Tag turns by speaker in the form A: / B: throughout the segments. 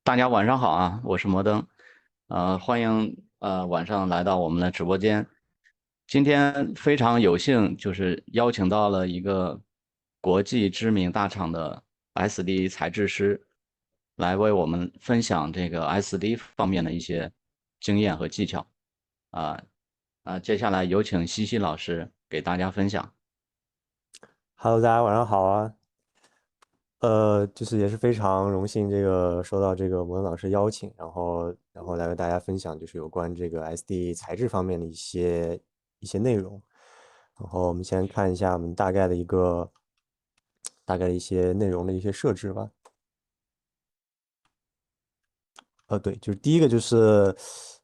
A: 大家晚上好啊，我是摩登，欢迎晚上来到我们的直播间。今天非常有幸，就是邀请到了一个国际知名大厂的 SD 材质师，来为我们分享这个 SD 方面的一些经验和技巧。啊接下来有请西西老师给大家分享。
B: Hello，大家晚上好啊。就是也是非常荣幸收到这个摩登老师邀请，然后来为大家分享就是有关这个 SD 材质方面的一些内容。然后我们先看一下我们大概的一些内容的一些设置吧。对，就是第一个就是，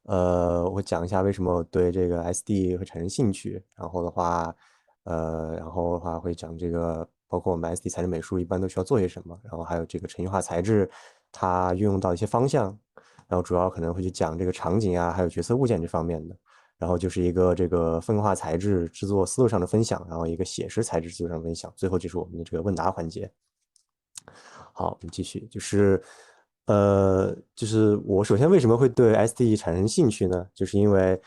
B: 我讲一下为什么我对这个 SD 会产生兴趣。然后的话会讲这个，包括我们 SD 材质美术一般都需要做些什么，然后还有这个程序化材质它运用到一些方向，然后主要可能会去讲这个场景啊，还有角色物件这方面的。然后就是一个这个分化材质制作思路上的分享，然后一个写实材质制作上的分享，最后就是我们的这个问答环节。好，我们继续，就是我首先为什么会对 SD 产生兴趣呢？就是因为，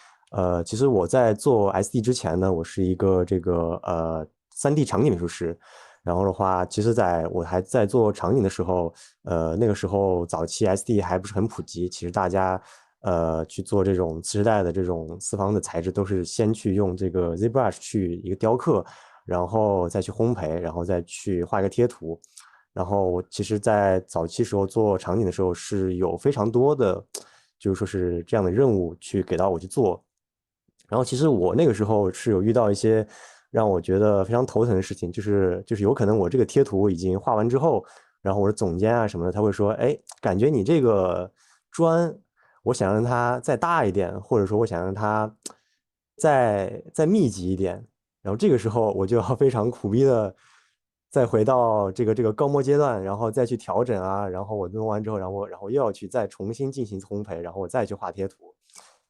B: 其实我在做 SD 之前呢，我是一个3D 场景美术师。然后的话，其实在我还在做场景的时候，那个时候早期 SD 还不是很普及，其实大家去做这种次时代的这种四方的材质，都是先去用这个 ZBrush 去一个雕刻，然后再去烘焙，然后再去画一个贴图。然后我其实，在早期时候做场景的时候，是有非常多的，就是说是这样的任务去给到我去做。然后其实我那个时候是有遇到一些让我觉得非常头疼的事情，就是有可能我这个贴图已经画完之后，然后我的总监啊什么的，他会说，哎，感觉你这个砖，我想让它再大一点，或者说我想让它再密集一点。然后这个时候我就要非常苦逼的再回到这个高模阶段，然后再去调整啊，然后我弄完之后，然后又要去再重新进行烘焙，然后我再去画贴图。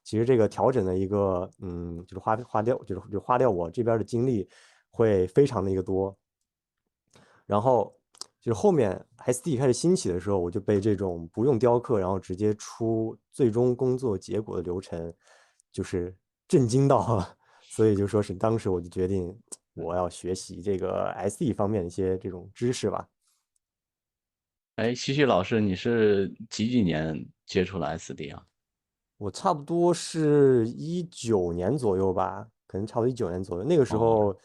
B: 其实这个调整的一个，就是花掉我这边的精力会非常的一个多。然后就是后面 SD 开始兴起的时候，我就被这种不用雕刻，然后直接出最终工作结果的流程，就是震惊到了。所以就说是当时我就决定我要学习这个 SD 方面的一些这种知识吧。
A: 哎，西西老师，你是几年接触了 SD 啊？
B: 我差不多是19年左右吧，可能差不多19年左右。那个时
A: 哦，
B: 候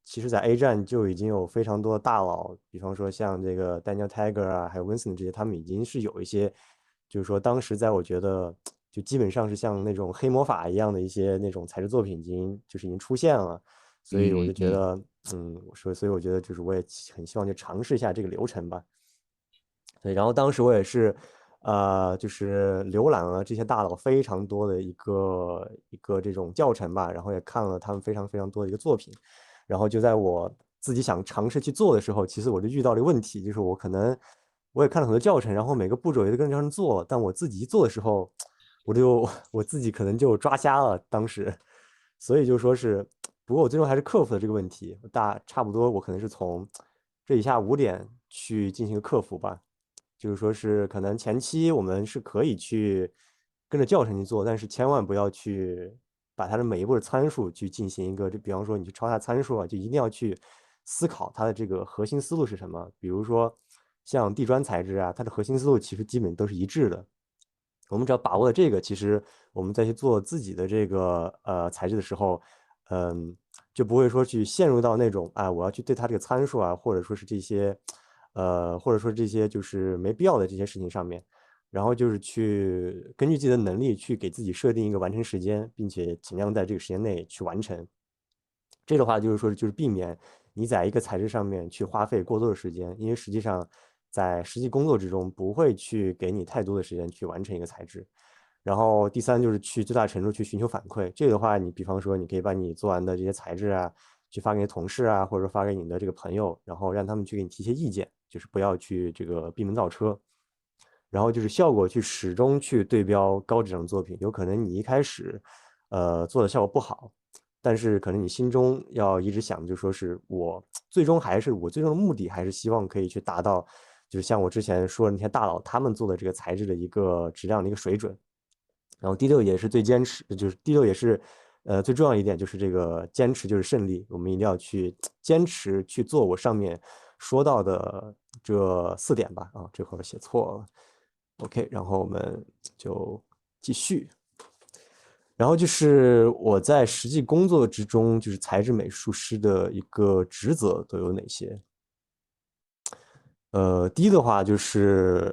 B: 其实，在 A 站就已经有非常多的大佬，比方说像这个 Daniel Tiger 啊，还有 Winston 这些，他们已经是有一些，就是说当时在我觉得就基本上是像那种黑魔法一样的一些那种材质作品已经出现了。所以我就
A: 嗯嗯。
B: 觉得，所以我觉得就是我也很希望去尝试一下这个流程吧。对，然后当时我也是，就是浏览了这些大佬非常多的一个这种教程吧，然后也看了他们非常非常多的一个作品。然后就在我自己想尝试去做的时候，其实我就遇到了一个问题，就是我也看了很多教程，然后每个步骤也都跟着他们做，但我自己一做的时候，我自己可能就抓瞎了当时。所以就说是，不过我最终还是克服了这个问题，差不多我可能是从这以下5点去进行一个克服吧。就是说是可能前期我们是可以去跟着教程去做，但是千万不要去把它的每一步的参数去进行一个，就比方说你去抄它参数啊，就一定要去思考它的这个核心思路是什么。比如说像地砖材质啊，它的核心思路其实基本都是一致的。我们只要把握了这个，其实我们再去做自己的这个材质的时候，嗯，就不会说去陷入到那种啊，我要去对它这个参数啊，或者说这些就是没必要的这些事情上面，然后就是去根据自己的能力去给自己设定一个完成时间，并且尽量在这个时间内去完成。这的话就是说，就是避免你在一个材质上面去花费过多的时间，因为实际上在实际工作之中不会去给你太多的时间去完成一个材质。然后第三就是去最大程度去寻求反馈。这个的话，你比方说你可以把你做完的这些材质啊，去发给你的同事啊，或者说发给你的这个朋友，然后让他们去给你提些意见，就是不要去这个闭门造车。然后就是效果去始终去对标高质量作品，有可能你一开始，做的效果不好，但是可能你心中要一直想，就说是我最终的目的还是希望可以去达到就是像我之前说的那些大佬他们做的这个材质的一个质量的一个水准。然后第六也是最坚持，就是第六也是最重要一点，就是这个坚持就是胜利，我们一定要去坚持去做我上面说到的这4点吧。啊，这会儿写错了。OK，然后我们就继续。然后就是我在实际工作之中，就是材质美术师的一个职责都有哪些？第一的话就是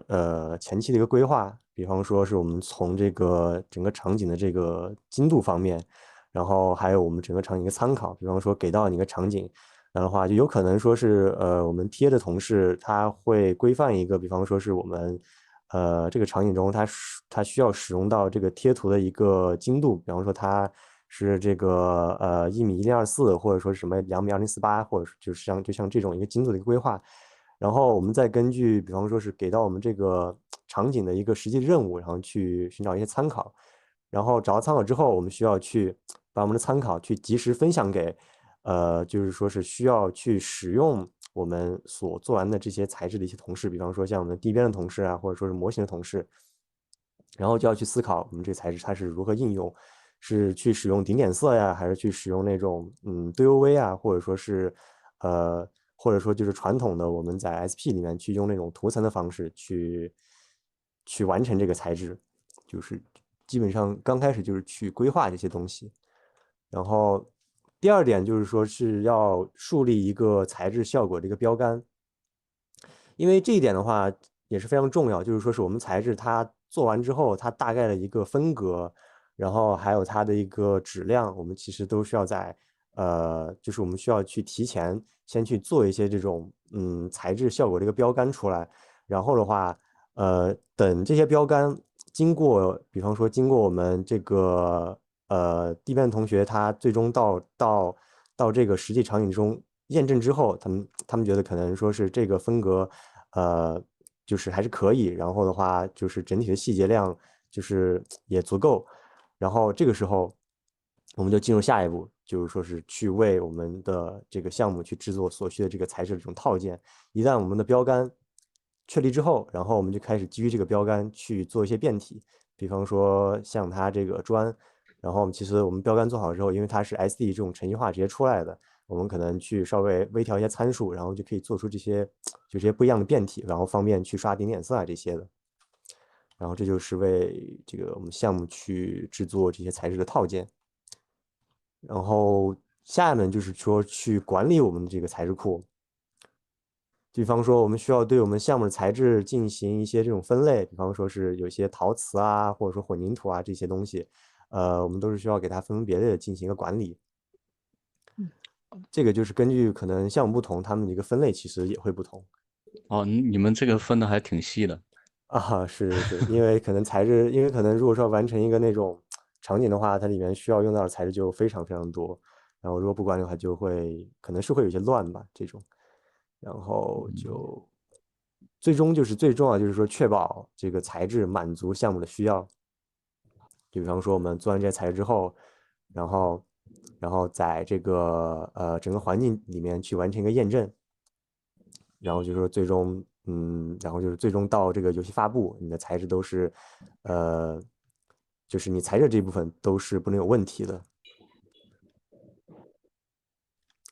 B: 前期的一个规划，比方说是我们从这个整个场景的这个精度方面，然后还有我们整个场景的参考，比方说给到你一个场景，然后的话就有可能说是我们贴的同事他会规范一个，比方说是我们这个场景中它需要使用到这个贴图的一个精度，比方说它是这个1:1024，或者说什么2:2048，或者是就像这种一个精度的一个规划。然后我们再根据，比方说是给到我们这个场景的一个实际任务，然后去寻找一些参考，然后找到参考之后，我们需要去把我们的参考去及时分享给，就是说是需要去使用我们所做完的这些材质的一些同事，比方说像我们地边的同事啊，或者说是模型的同事，然后就要去思考我们这个材质它是如何应用，是去使用顶点色呀，还是去使用那种对 UV 啊，或者说是或者说就是传统的我们在 SP 里面去用那种涂层的方式去完成这个材质，就是基本上刚开始就是去规划这些东西。然后第二点就是说是要树立一个材质效果的一个标杆，因为这一点的话也是非常重要，就是说是我们材质它做完之后，它大概的一个分隔，然后还有它的一个质量，我们其实都需要在就是我们需要去提前先去做一些这种材质效果的一个标杆出来，然后的话等这些标杆经过，比方说经过我们这个地面同学他最终到这个实际场景中验证之后，他们觉得可能说是这个分隔就是还是可以，然后的话就是整体的细节量就是也足够，然后这个时候我们就进入下一步，就是说是去为我们的这个项目去制作所需的这个材质的这种套件。一旦我们的标杆确立之后，然后我们就开始基于这个标杆去做一些变体，比方说像它这个砖，然后其实我们标杆做好之后，因为它是 SD 这种程序化直接出来的，我们可能去稍微微调一些参数，然后就可以做出这些不一样的变体，然后方便去刷顶点色啊这些的。然后这就是为这个我们项目去制作这些材质的套件。然后下面就是说去管理我们的这个材质库，比方说我们需要对我们项目的材质进行一些这种分类，比方说是有些陶瓷啊，或者说混凝土啊这些东西，我们都是需要给它分别的进行一个管理。这个就是根据可能项目不同，他们的一个分类其实也会不同。
A: 哦，你们这个分的还挺细的。
B: 啊，是，因为可能材质，因为可能如果说要完成一个那种场景的话，它里面需要用到的材质就非常非常多，然后如果不管的话，就会可能是会有些乱吧这种，然后就最终就是最重要就是说确保这个材质满足项目的需要，就比方说我们做完这些材质之后，然后在这个整个环境里面去完成一个验证，然后就是说最终，然后就是最终到这个游戏发布，你的材质都是，呃，就是你材质这一部分都是不能有问题的。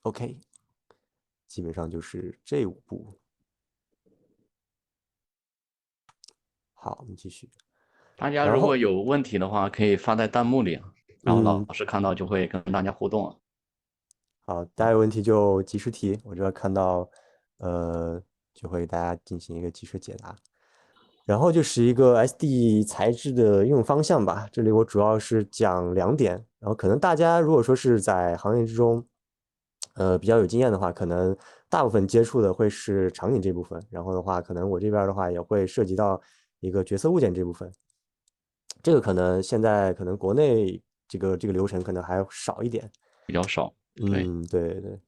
B: OK，基本上就是这5步。好，我们继续。
A: 大家如果
B: 然后，
A: 有问题的话，可以发在弹幕里啊，然后老
B: 嗯，
A: 师看到就会跟大家互动了。
B: 好，大家有问题就及时提，我这看到，呃，就会大家进行一个及时解答。然后就是一个 SD 材质的应用方向吧。这里我主要是讲2点，然后可能大家如果说是在行业之中，比较有经验的话，可能大部分接触的会是场景这部分，然后的话，可能我这边的话也会涉及到一个角色物件这部分。这个可能现在可能国内这个流程可能还少一点。
A: 比较少。对。
B: 对对。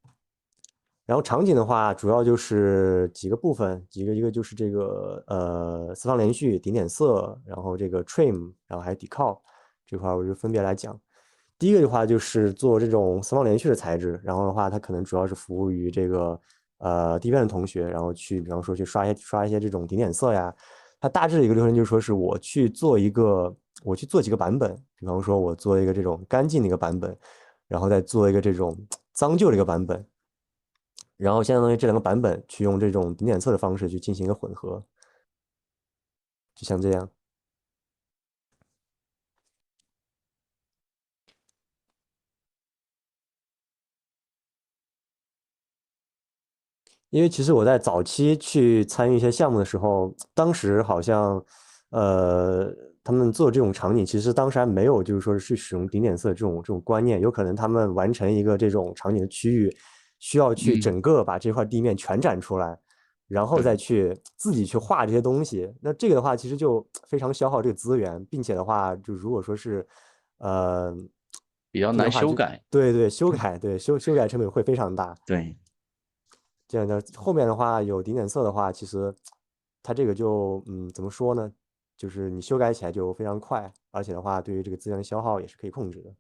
B: 然后场景的话，主要就是几个部分，一个就是这个四方连续、顶点色，然后这个 trim，然后还有 decal 这块我就分别来讲。第一个的话就是做这种四方连续的材质，然后的话它可能主要是服务于这个第一遍的同学，然后去比方说去刷一些这种顶点色呀。它大致的一个流程就是说是我去做几个版本，比方说我做一个这种干净的一个版本，然后再做一个这种脏旧的一个版本，然后相当于这两个版本去用这种顶点色的方式去进行一个混合，就像这样。因为其实我在早期去参与一些项目的时候，当时好像，呃，他们做这种场景，其实当时还没有就是说是去使用顶点色这种观念，有可能他们完成一个这种场景的区域，需要去
A: 嗯，
B: 整个把这块地面全展出来，然后再
A: 对，
B: 去自己去画这些东西。那这个的话，其实就非常消耗这个资源，并且的话，就如果说是，呃，
A: 比较难
B: 这个的话就
A: 修改。
B: 对对修改成本会非常大。
A: 对，
B: 这样的后面的话有顶点色的话，其实它这个就怎么说呢？就是你修改起来就非常快，而且的话对于这个资源的消耗也是可以控制的。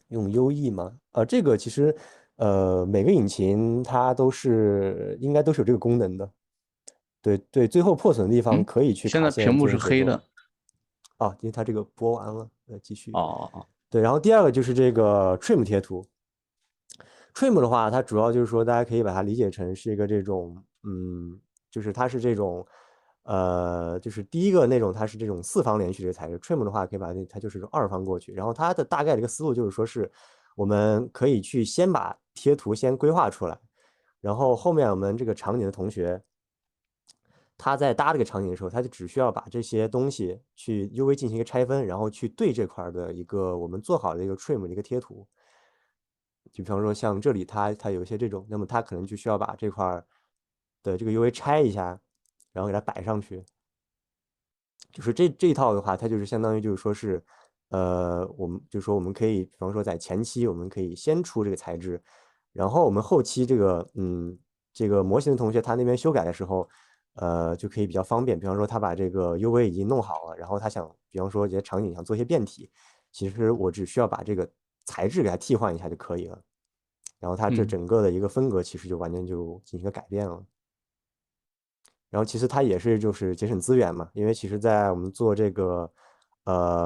B: 用 UE 吗？这个其实每个引擎它应该都是有这个功能的。对对，最后破损的地方
A: 嗯，
B: 可以去
A: 现
B: 卡线
A: 在屏幕
B: 进行协作。
A: 是黑的。
B: 啊，因为它这个播完了，继续。
A: 哦哦哦，
B: 对，然后第二个就是这个 trim 贴图。trim 的话，它主要就是说，大家可以把它理解成是一个这种，就是它是这种，就是第一个那种它是这种四方连续这个材质，trim 的话可以把它就是这种二方过去，然后它的大概的一个思路就是说是，我们可以去先把贴图先规划出来，然后后面我们这个场景的同学，他在搭这个场景的时候，他就只需要把这些东西去 UV 进行一个拆分，然后去对这块的一个我们做好的一个 trim 的一个贴图。就比方说像这里它有一些这种，那么它可能就需要把这块的这个 UV 拆一下，然后给它摆上去。就是这一套的话，它就是相当于就是说是，我们就是说我们可以，比方说在前期我们可以先出这个材质，然后我们后期这个模型的同学他那边修改的时候，就可以比较方便。比方说他把这个 UV 已经弄好了，然后他想，比方说这些场景想做一些变体，其实我只需要把这个材质给它替换一下就可以了。然后它这
A: 嗯
B: 整个的一个风格其实就完全就进行了改变了。然后其实它也是就是节省资源嘛，因为其实在我们做这个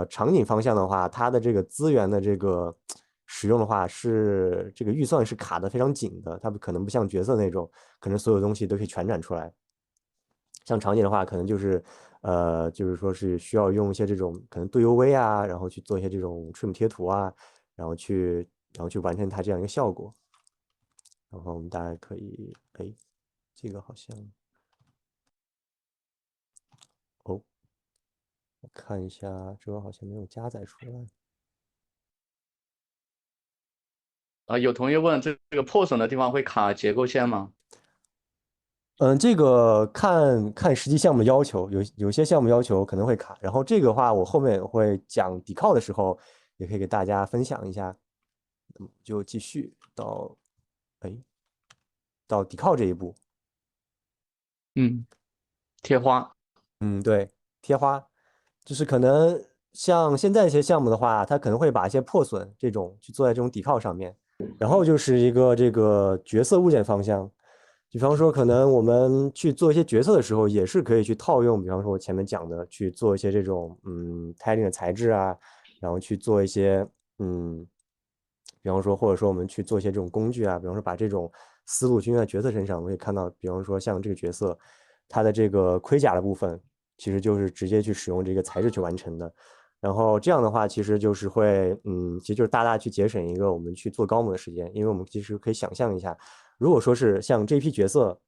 B: 场景方向的话，它的这个资源的这个使用的话是这个预算是卡的非常紧的，它不可能不像角色那种，可能所有东西都可以全展出来。像场景的话，可能就是说是需要用一些这种可能对 UV 啊，然后去做一些这种 trim 贴图啊，然后去完成它这样一个效果。然后我们大家可以，哎，这个好像哦，我看一下，这个好像没有加载出来。
A: 啊，有同学问这个破损的地方会卡结构线吗？
B: 这个看看实际项目要求，有些项目要求可能会卡。然后这个话，我后面会讲抵靠的时候，也可以给大家分享一下。那么就继续哎，到抵靠这一步。
A: 嗯，贴花。
B: 嗯，对，贴花，就是可能像现在一些项目的话，它可能会把一些破损这种去做在这种抵靠上面，然后就是一个这个角色物件方向，比方说可能我们去做一些角色的时候，也是可以去套用，比方说我前面讲的去做一些这种tailing 的材质啊，然后去做一些嗯，比方说或者说我们去做一些这种工具啊，比方说把这种思路去用在角色身上，我们可以看到，比方说像这个角色，它的这个盔甲的部分。其实就是直接去使用这个材质去完成的。然后这样的话，其实就是会，其实就是大大去节省一个我们去做高模的时间，因为我们其实可以想象一下，如果说是像这批角色，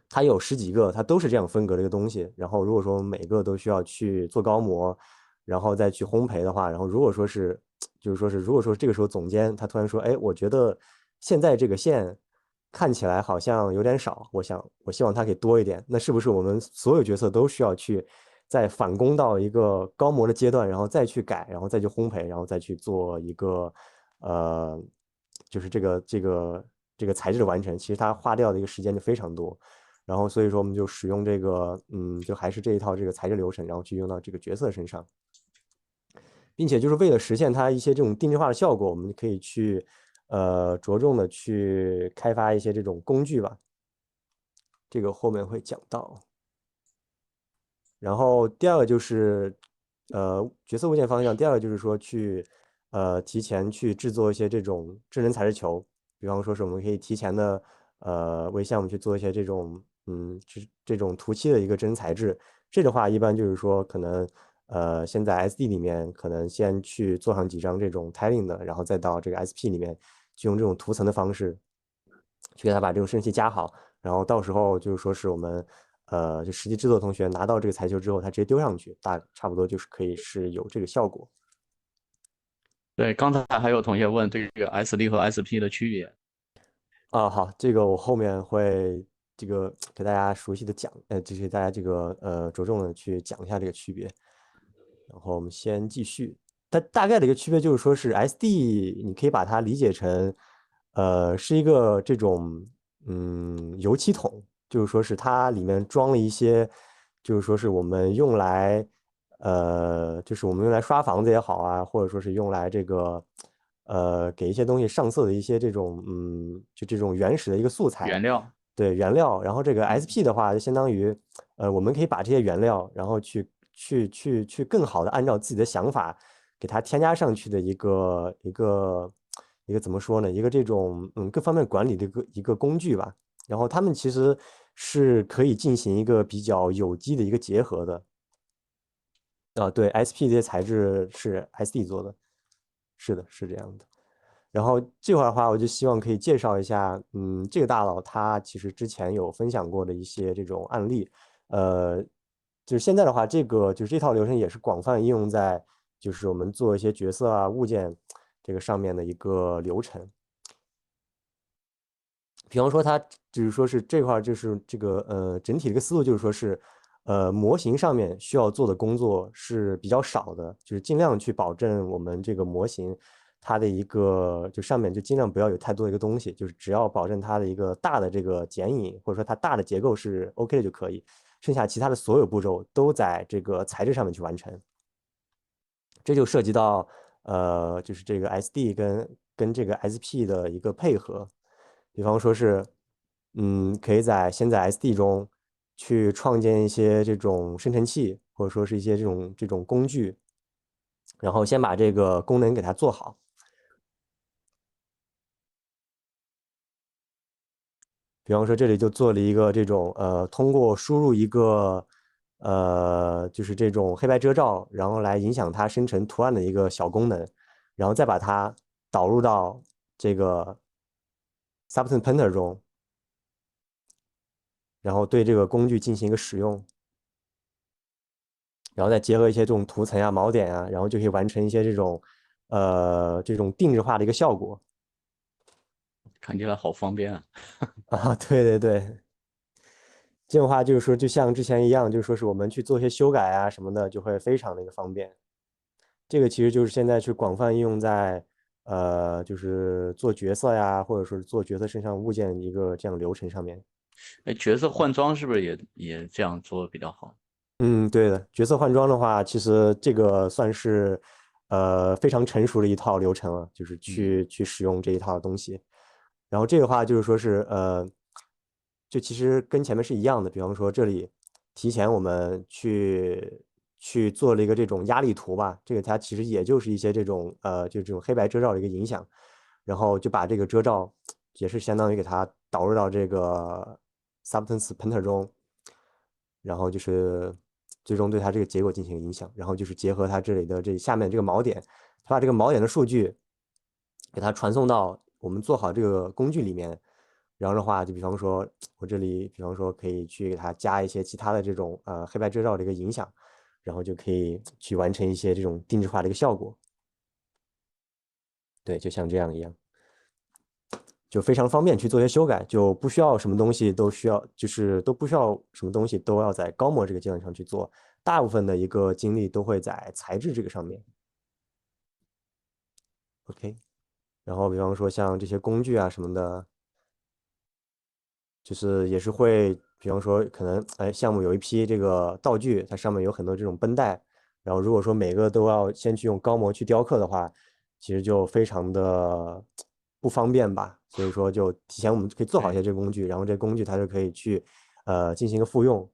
B: 它有十几个，它都是这样风格的一个东西，然后如果说每个都需要去做高模，然后再去烘焙的话，然后如果说是，就是说是，如果说这个时候总监他突然说，哎，我觉得现在这个线看起来好像有点少，我希望它可以多一点，那是不是我们所有角色都需要去再返工到一个高模的阶段，然后再去改，然后再去烘焙，然后再去做一个呃，就是这个材质的完成，其实它花掉的一个时间就非常多。然后所以说我们就使用这个，就还是这一套这个材质流程，然后去用到这个角色身上，并且就是为了实现它一些这种定制化的效果，我们可以去，着重的去开发一些这种工具吧，这个后面会讲到。然后第二个就是角色物件方向，第二个就是说去提前去制作一些这种智能材质球，比方说是我们可以提前的为项目去做一些这种这种涂漆的一个真人材质。这的话一般就是说可能先在 SD 里面可能先去做上几张这种 tiling 的，然后再到这个 SP 里面去用这种涂层的方式去给它把这种生气加好，然后到时候就是说是我们就实际制作同学拿到这个材球之后，他直接丢上去，差不多就是可以是有这个效果。
A: 对，刚才还有同学问这个 SD 和 SP 的区别。
B: 啊，好，这个我后面会这个给大家熟悉的讲，就是大家这个着重的去讲一下这个区别。然后我们先继续，它大概的一个区别就是说是 SD，你可以把它理解成，是一个这种油漆桶，就是说是它里面装了一些，就是说是我们用来，就是我们用来刷房子也好啊，或者说是用来这个，给一些东西上色的一些这种，就这种原始的一个素材，
A: 原料。
B: 对，原料。然后这个
A: 嗯，SP
B: 的话，就相当于，我们可以把这些原料，然后去更好的按照自己的想法给它添加上去的一个怎么说呢？一个这种各方面管理的一个工具吧。然后他们其实是可以进行一个比较有机的一个结合的。啊，对，SP 这些材质是 SD 做的，是的，是这样的。然后这块儿的话，我就希望可以介绍一下，这个大佬他其实之前有分享过的一些这种案例，呃，就是现在的话，这个就是这套流程也是广泛应用在就是我们做一些角色啊物件这个上面的一个流程。比方说，它就是说是这块儿就是这个整体的一个思路就是说是，模型上面需要做的工作是比较少的，就是尽量去保证我们这个模型它的一个就上面就尽量不要有太多的一个东西，就是只要保证它的一个大的这个剪影或者说它大的结构是 OK 的就可以，剩下其他的所有步骤都在这个材质上面去完成。这就涉及到就是这个 SD 跟这个 SP 的一个配合，比方说是，可以先在 SD 中去创建一些这种生成器，或者说是一些这种工具，然后先把这个功能给它做好。比方说这里就做了一个这种通过输入一个就是这种黑白遮罩，然后来影响它生成图案的一个小功能，然后再把它导入到这个 Substance Painter 中，然后对这个工具进行一个使用，然后再结合一些这种图层啊、锚点啊，然后就可以完成一些这种定制化的一个效果。
A: 看起来好方便啊。
B: 啊，对对对，这种话就是说，就像之前一样，就是说是我们去做一些修改啊什么的，就会非常的一个方便。这个其实就是现在去广泛应用在就是做角色呀，或者说是做角色身上物件一个这样的流程上面。
A: 哎，角色换装是不是也这样做比较好？
B: 嗯，对的，角色换装的话，其实这个算是非常成熟的一套流程了，就是
A: 嗯，
B: 去使用这一套东西。然后这个话就是说是就其实跟前面是一样的，比方说这里提前我们去做了一个这种压力图吧，这个它其实也就是一些这种就这种黑白遮罩的一个影响，然后就把这个遮罩也是相当于给它导入到这个 Substance Painter 中，然后就是最终对它这个结果进行影响，然后就是结合它这里的这下面这个锚点，它把这个锚点的数据给它传送到我们做好这个工具里面，然后的话，就比方说我这里，比方说可以去给它加一些其他的这种黑白遮罩的一个影响，然后就可以去完成一些这种定制化的一个效果。对，就像这样一样。就非常方便去做一些修改，就不需要什么东西都需要，就是都不需要什么东西都要在高模这个阶段上去做，大部分的一个精力都会在材质这个上面。OK，然后比方说像这些工具啊什么的，就是也是会，比方说可能项目有一批这个道具，它上面有很多这种绷带，然后如果说每个都要先去用高模去雕刻的话，其实就非常的不方便吧，所以说就提前我们可以做好一些
A: 对，
B: 这个工具，然后这个工具它就可以去进行一个复用，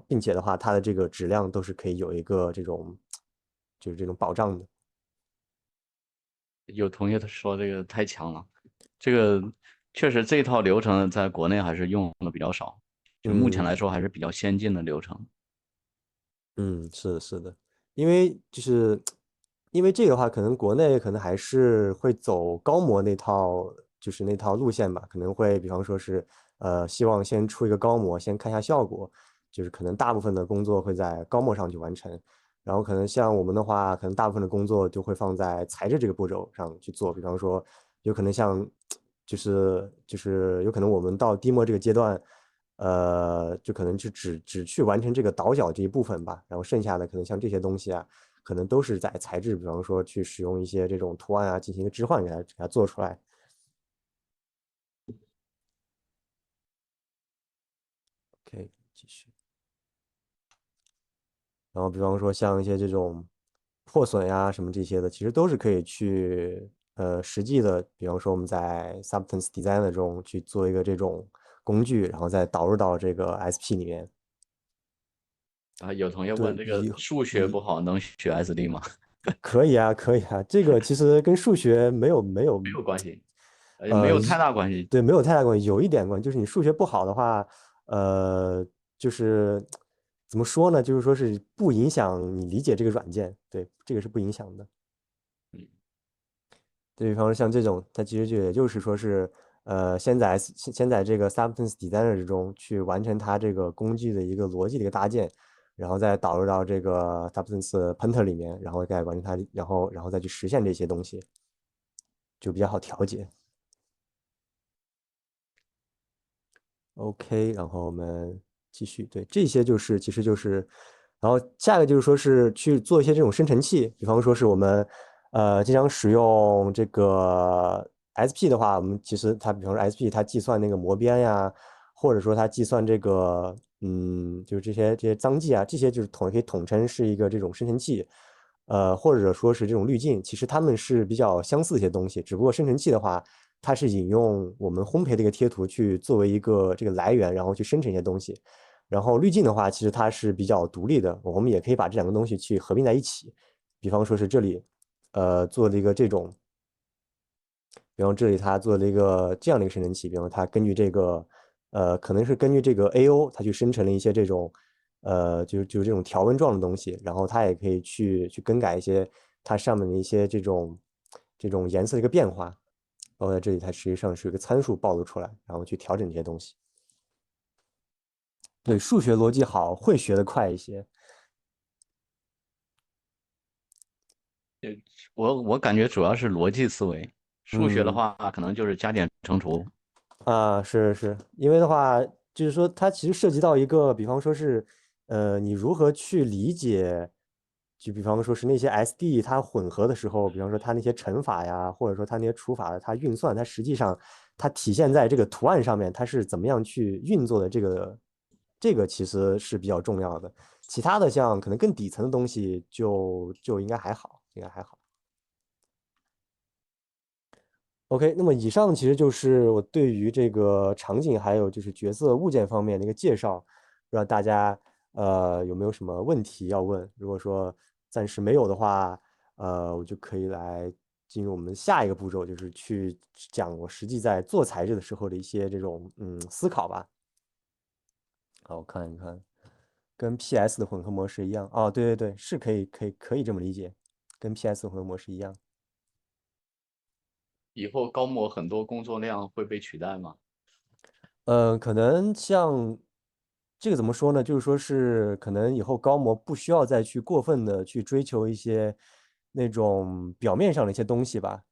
B: 并且的话，它的这个质量都是可以有一个这种就是这种保障的。
A: 有同学说这个太强了，这个确实这一套流程在国内还是用的比较少，就目前来
B: 嗯
A: 说还是比较先进的流程。
B: 嗯，是的，是的，因为就是因为这个的话，可能国内可能还是会走高模那套，就是那套路线吧，可能会比方说是希望先出一个高模，先看一下效果，就是可能大部分的工作会在高模上去完成，然后可能像我们的话，可能大部分的工作就会放在材质这个步骤上去做，比方说有可能像就是有可能我们到 demo 这个阶段。就可能就只去完成这个倒角这一部分吧，然后剩下的可能像这些东西啊，可能都是在材质，比方说去使用一些这种图案啊，进行一个置换给它做出来。OK，继续。然后比方说像一些这种破损呀什么这些的，其实都是可以去实际的，比方说我们在 Substance Designer 中去做一个这种工具，然后再导入到这个 SP 里面。
A: 啊，有同学问
B: 对，
A: 这个数学不好能学 SD 吗？
B: 可以啊，可以啊，这个其实跟数学没有
A: 没有关系，没
B: 呃，
A: 有太大关系。
B: 对，没有太大关系，有一点关系，就是你数学不好的话，就是怎么说呢？就是说是不影响你理解这个软件，对，这个是不影响的。
A: 嗯，
B: 对比方说像这种，它其实就也就是说是，先在这个 Substance Designer 之中去完成它这个工具的一个逻辑的一个搭建，然后再导入到这个 Substance Painter 里面，然后再完成它，然后再去实现这些东西，就比较好调节。OK，然后我们继续，对，这些就是其实就是，然后下一个就是说是去做一些这种生成器，比方说是我们经常使用这个 SP 的话，我们其实它比方说 SP 它计算那个模边呀，或者说它计算这个就是这些脏迹啊，这些就是可以统称是一个这种生成器，或者说是这种滤镜，其实它们是比较相似的一些东西，只不过生成器的话。它是引用我们烘焙的一个贴图去作为一个这个来源，然后去生成一些东西。然后滤镜的话，其实它是比较独立的，我们也可以把这两个东西去合并在一起。比方说是这里，做了一个这种，比方这里它做了一个这样的一个生成器，比方它根据这个，可能是根据这个 AO，它去生成了一些这种，就是这种条纹状的东西，然后它也可以去更改一些它上面的一些这种颜色的一个变化。然后在这里它实际上是有一个参数暴露出来，然后去调整这些东西。对，数学逻辑好，会学得快一些。
A: 我感觉主要是逻辑思维，数学的
B: 嗯，
A: 话可能就是加减乘除。
B: 是是，因为的话，就是说它其实涉及到一个，比方说是，你如何去理解，就比方说是那些 SD 它混合的时候，比方说它那些乘法呀，或者说它那些除法的，它运算，它实际上它体现在这个图案上面，它是怎么样去运作的，这个其实是比较重要的。其他的像可能更底层的东西就应该还好，应该还好。OK，那么以上其实就是我对于这个场景还有就是角色物件方面的一个介绍，不知道大家有没有什么问题要问？如果说暂时没有的话，我就可以来进入我们下一个步骤，就是去讲我实际在做材质的时候的一些这种思考吧。好，我看一看，跟 PS 的混合模式一样。哦，对对对，是可以这么理解，跟 PS 混合模式一样。
A: 以后高模很多工作量会被取代吗？
B: 可能像这个怎么说呢？就是说是可能以后高模不需要再去过分的去追求一些那种表面上的一些东西吧。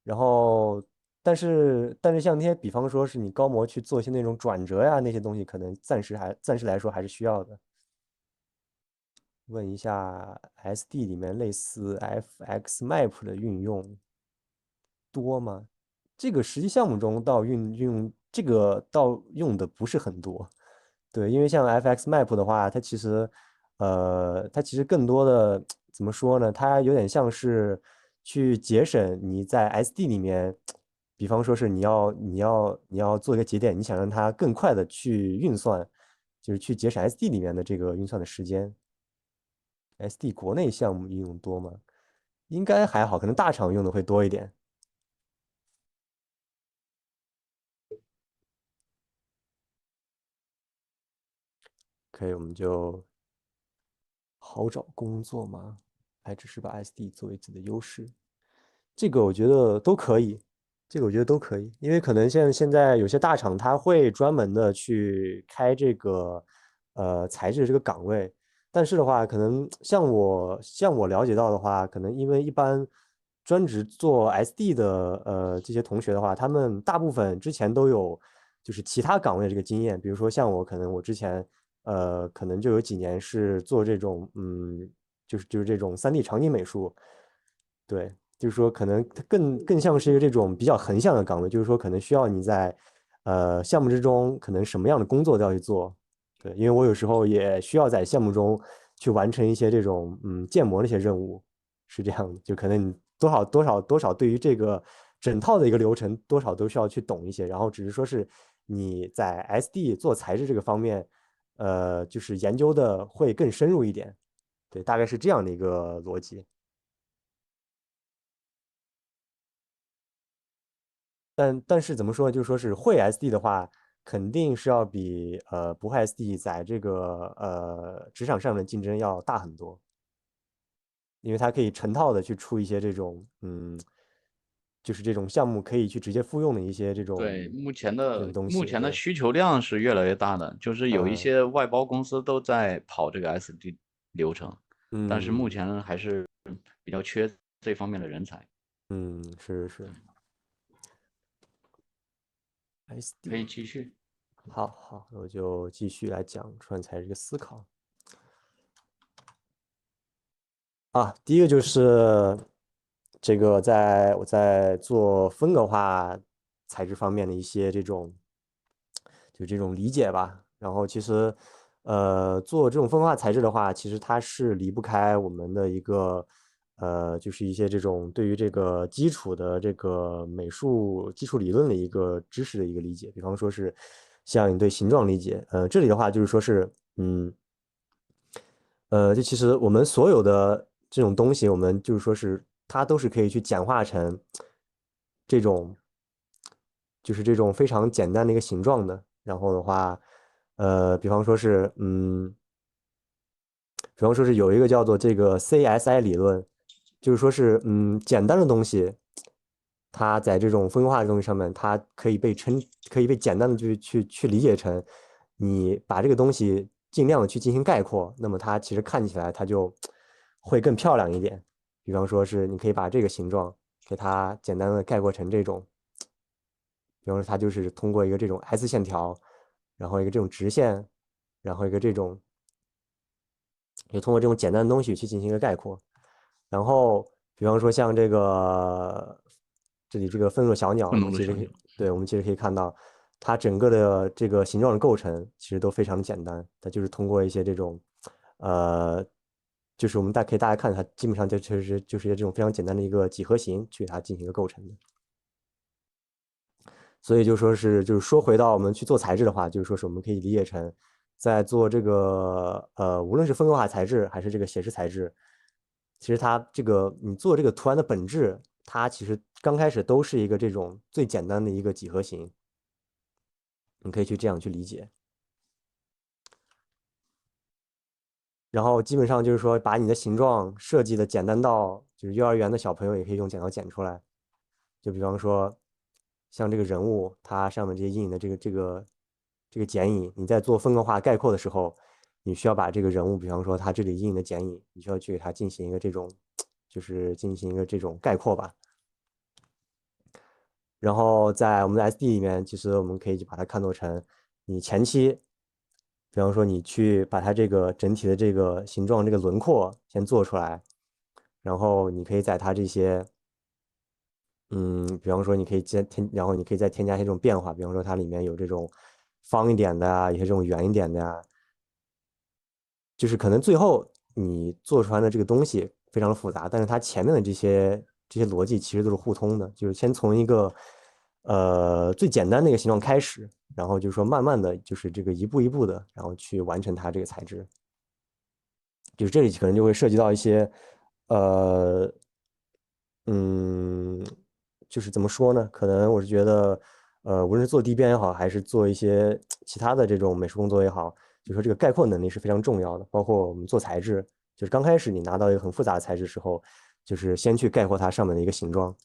B: 然后，但是像那些，比方说是你高模去做一些那种转折呀那些东西，可能暂时来说还是需要的。问一下 SD 里面类似 FXMap 的运用多吗？这个实际项目中运用这个倒用的不是很多。对，因为像 FXMap 的话，它其实更多的怎么说呢？它有点像是去节省你在 SD 里面比方说是你要做一个节点，你想让它更快的去运算，就是去节省 SD 里面的这个运算的时间。SD 国内项目应用多吗？应该还好，可能大厂用的会多一点。可以，我们就好找工作吗？还只是把 SD 作为自己的优势？这个我觉得都可以，这个我觉得都可以，因为可能现在有些大厂它会专门的去开这个材质这个岗位，但是的话，可能像我了解到的话，可能因为一般专职做 SD 的这些同学的话，他们大部分之前都有就是其他岗位的这个经验，比如说像我，可能我之前可能就有几年是做这种就是这种3D 场景美术，对。就是说可能它更像是一个这种比较横向的岗位，就是说可能需要你在项目之中可能什么样的工作都要去做，对，因为我有时候也需要在项目中去完成一些这种建模的一些任务，是这样的，就可能你多少对于这个整套的一个流程多少都需要去懂一些，然后只是说是你在 SD 做材质这个方面，就是研究的会更深入一点，对，大概是这样的一个逻辑。但是怎么说呢？就是说是会 SD 的话，肯定是要比不会 SD 在这个职场上的竞争要大很多，因为它可以成套的去出一些这种就是这种项目可以去直接复用的一些这种
A: 对，目前
B: 这种
A: 的
B: 东西。
A: 目前的
B: 对，
A: 需求量是越来越大的，就是有一
B: 嗯
A: 些外包公司都在跑这个 SD 流程，但是目
B: 嗯
A: 前还是比较缺这方面的人才。
B: 嗯，是
A: 可以
B: SD。
A: 继续。
B: 好好，我就继续来讲出材这个思考。啊，第一个就是这个我在做风格化材质方面的一些就这种理解吧。然后其实，做这种风格化材质的话，其实它是离不开我们的一个就是一些这种对于这个基础的这个美术基础理论的一个知识的一个理解。比方说是像你对形状理解，这里的话就是说是就其实我们所有的这种东西，我们就是说是它都是可以去简化成这种，就是这种非常简单的一个形状的。然后的话，比方说是比方说是有一个叫做这个 CSI 理论，就是说是简单的东西，它在这种分化的东西上面，它可以被简单的去理解成，你把这个东西尽量的去进行概括，那么它其实看起来它就会更漂亮一点。比方说是你可以把这个形状给它简单的概括成这种，比方说它就是通过一个这种 S 线条，然后一个这种直线，然后一个这种就通过这种简单的东西去进行一个概括。然后，比方说像这里这个愤怒小鸟，
A: 愤怒的小鸟。
B: 我们其实可以看到，它整个的这个形状的构成其实都非常的简单，它就是通过一些这种，呃，就是我们可以大家看它，基本上就是一些这种非常简单的一个几何形去给它进行一个构成的。所以就说是，就是说回到我们去做材质的话，就是说是我们可以理解成，在做这个无论是风格化材质还是这个写实材质，其实它这个你做这个图案的本质，它其实刚开始都是一个这种最简单的一个几何形，你可以去这样去理解。然后基本上就是说，把你的形状设计的简单到，就是幼儿园的小朋友也可以用剪刀剪出来。就比方说，像这个人物，它上面这些阴影的这个剪影，你在做风格化概括的时候，你需要把这个人物，比方说他这里阴影的剪影，你需要去给它进行一个这种，就是进行一个这种概括吧。然后在我们的 SD 里面，其实我们可以把它看作成你前期，比方说你去把它这个整体的这个形状这个轮廓先做出来，然后你可以在它这些比方说你可以然后你可以再添加一些这种变化，比方说它里面有这种方一点的啊，有些这种圆一点的呀，就是可能最后你做出来的这个东西非常的复杂，但是它前面的这些逻辑其实都是互通的，就是先从一个最简单的一个形状开始，然后就是说慢慢的就是这个一步一步的，然后去完成它这个材质。就是这里可能就会涉及到一些，呃，嗯，就是怎么说呢？可能我是觉得，无论是做地边也好，还是做一些其他的这种美术工作也好，就说这个概括能力是非常重要的。包括我们做材质，就是刚开始你拿到一个很复杂的材质时候，就是先去概括它上面的一个形状。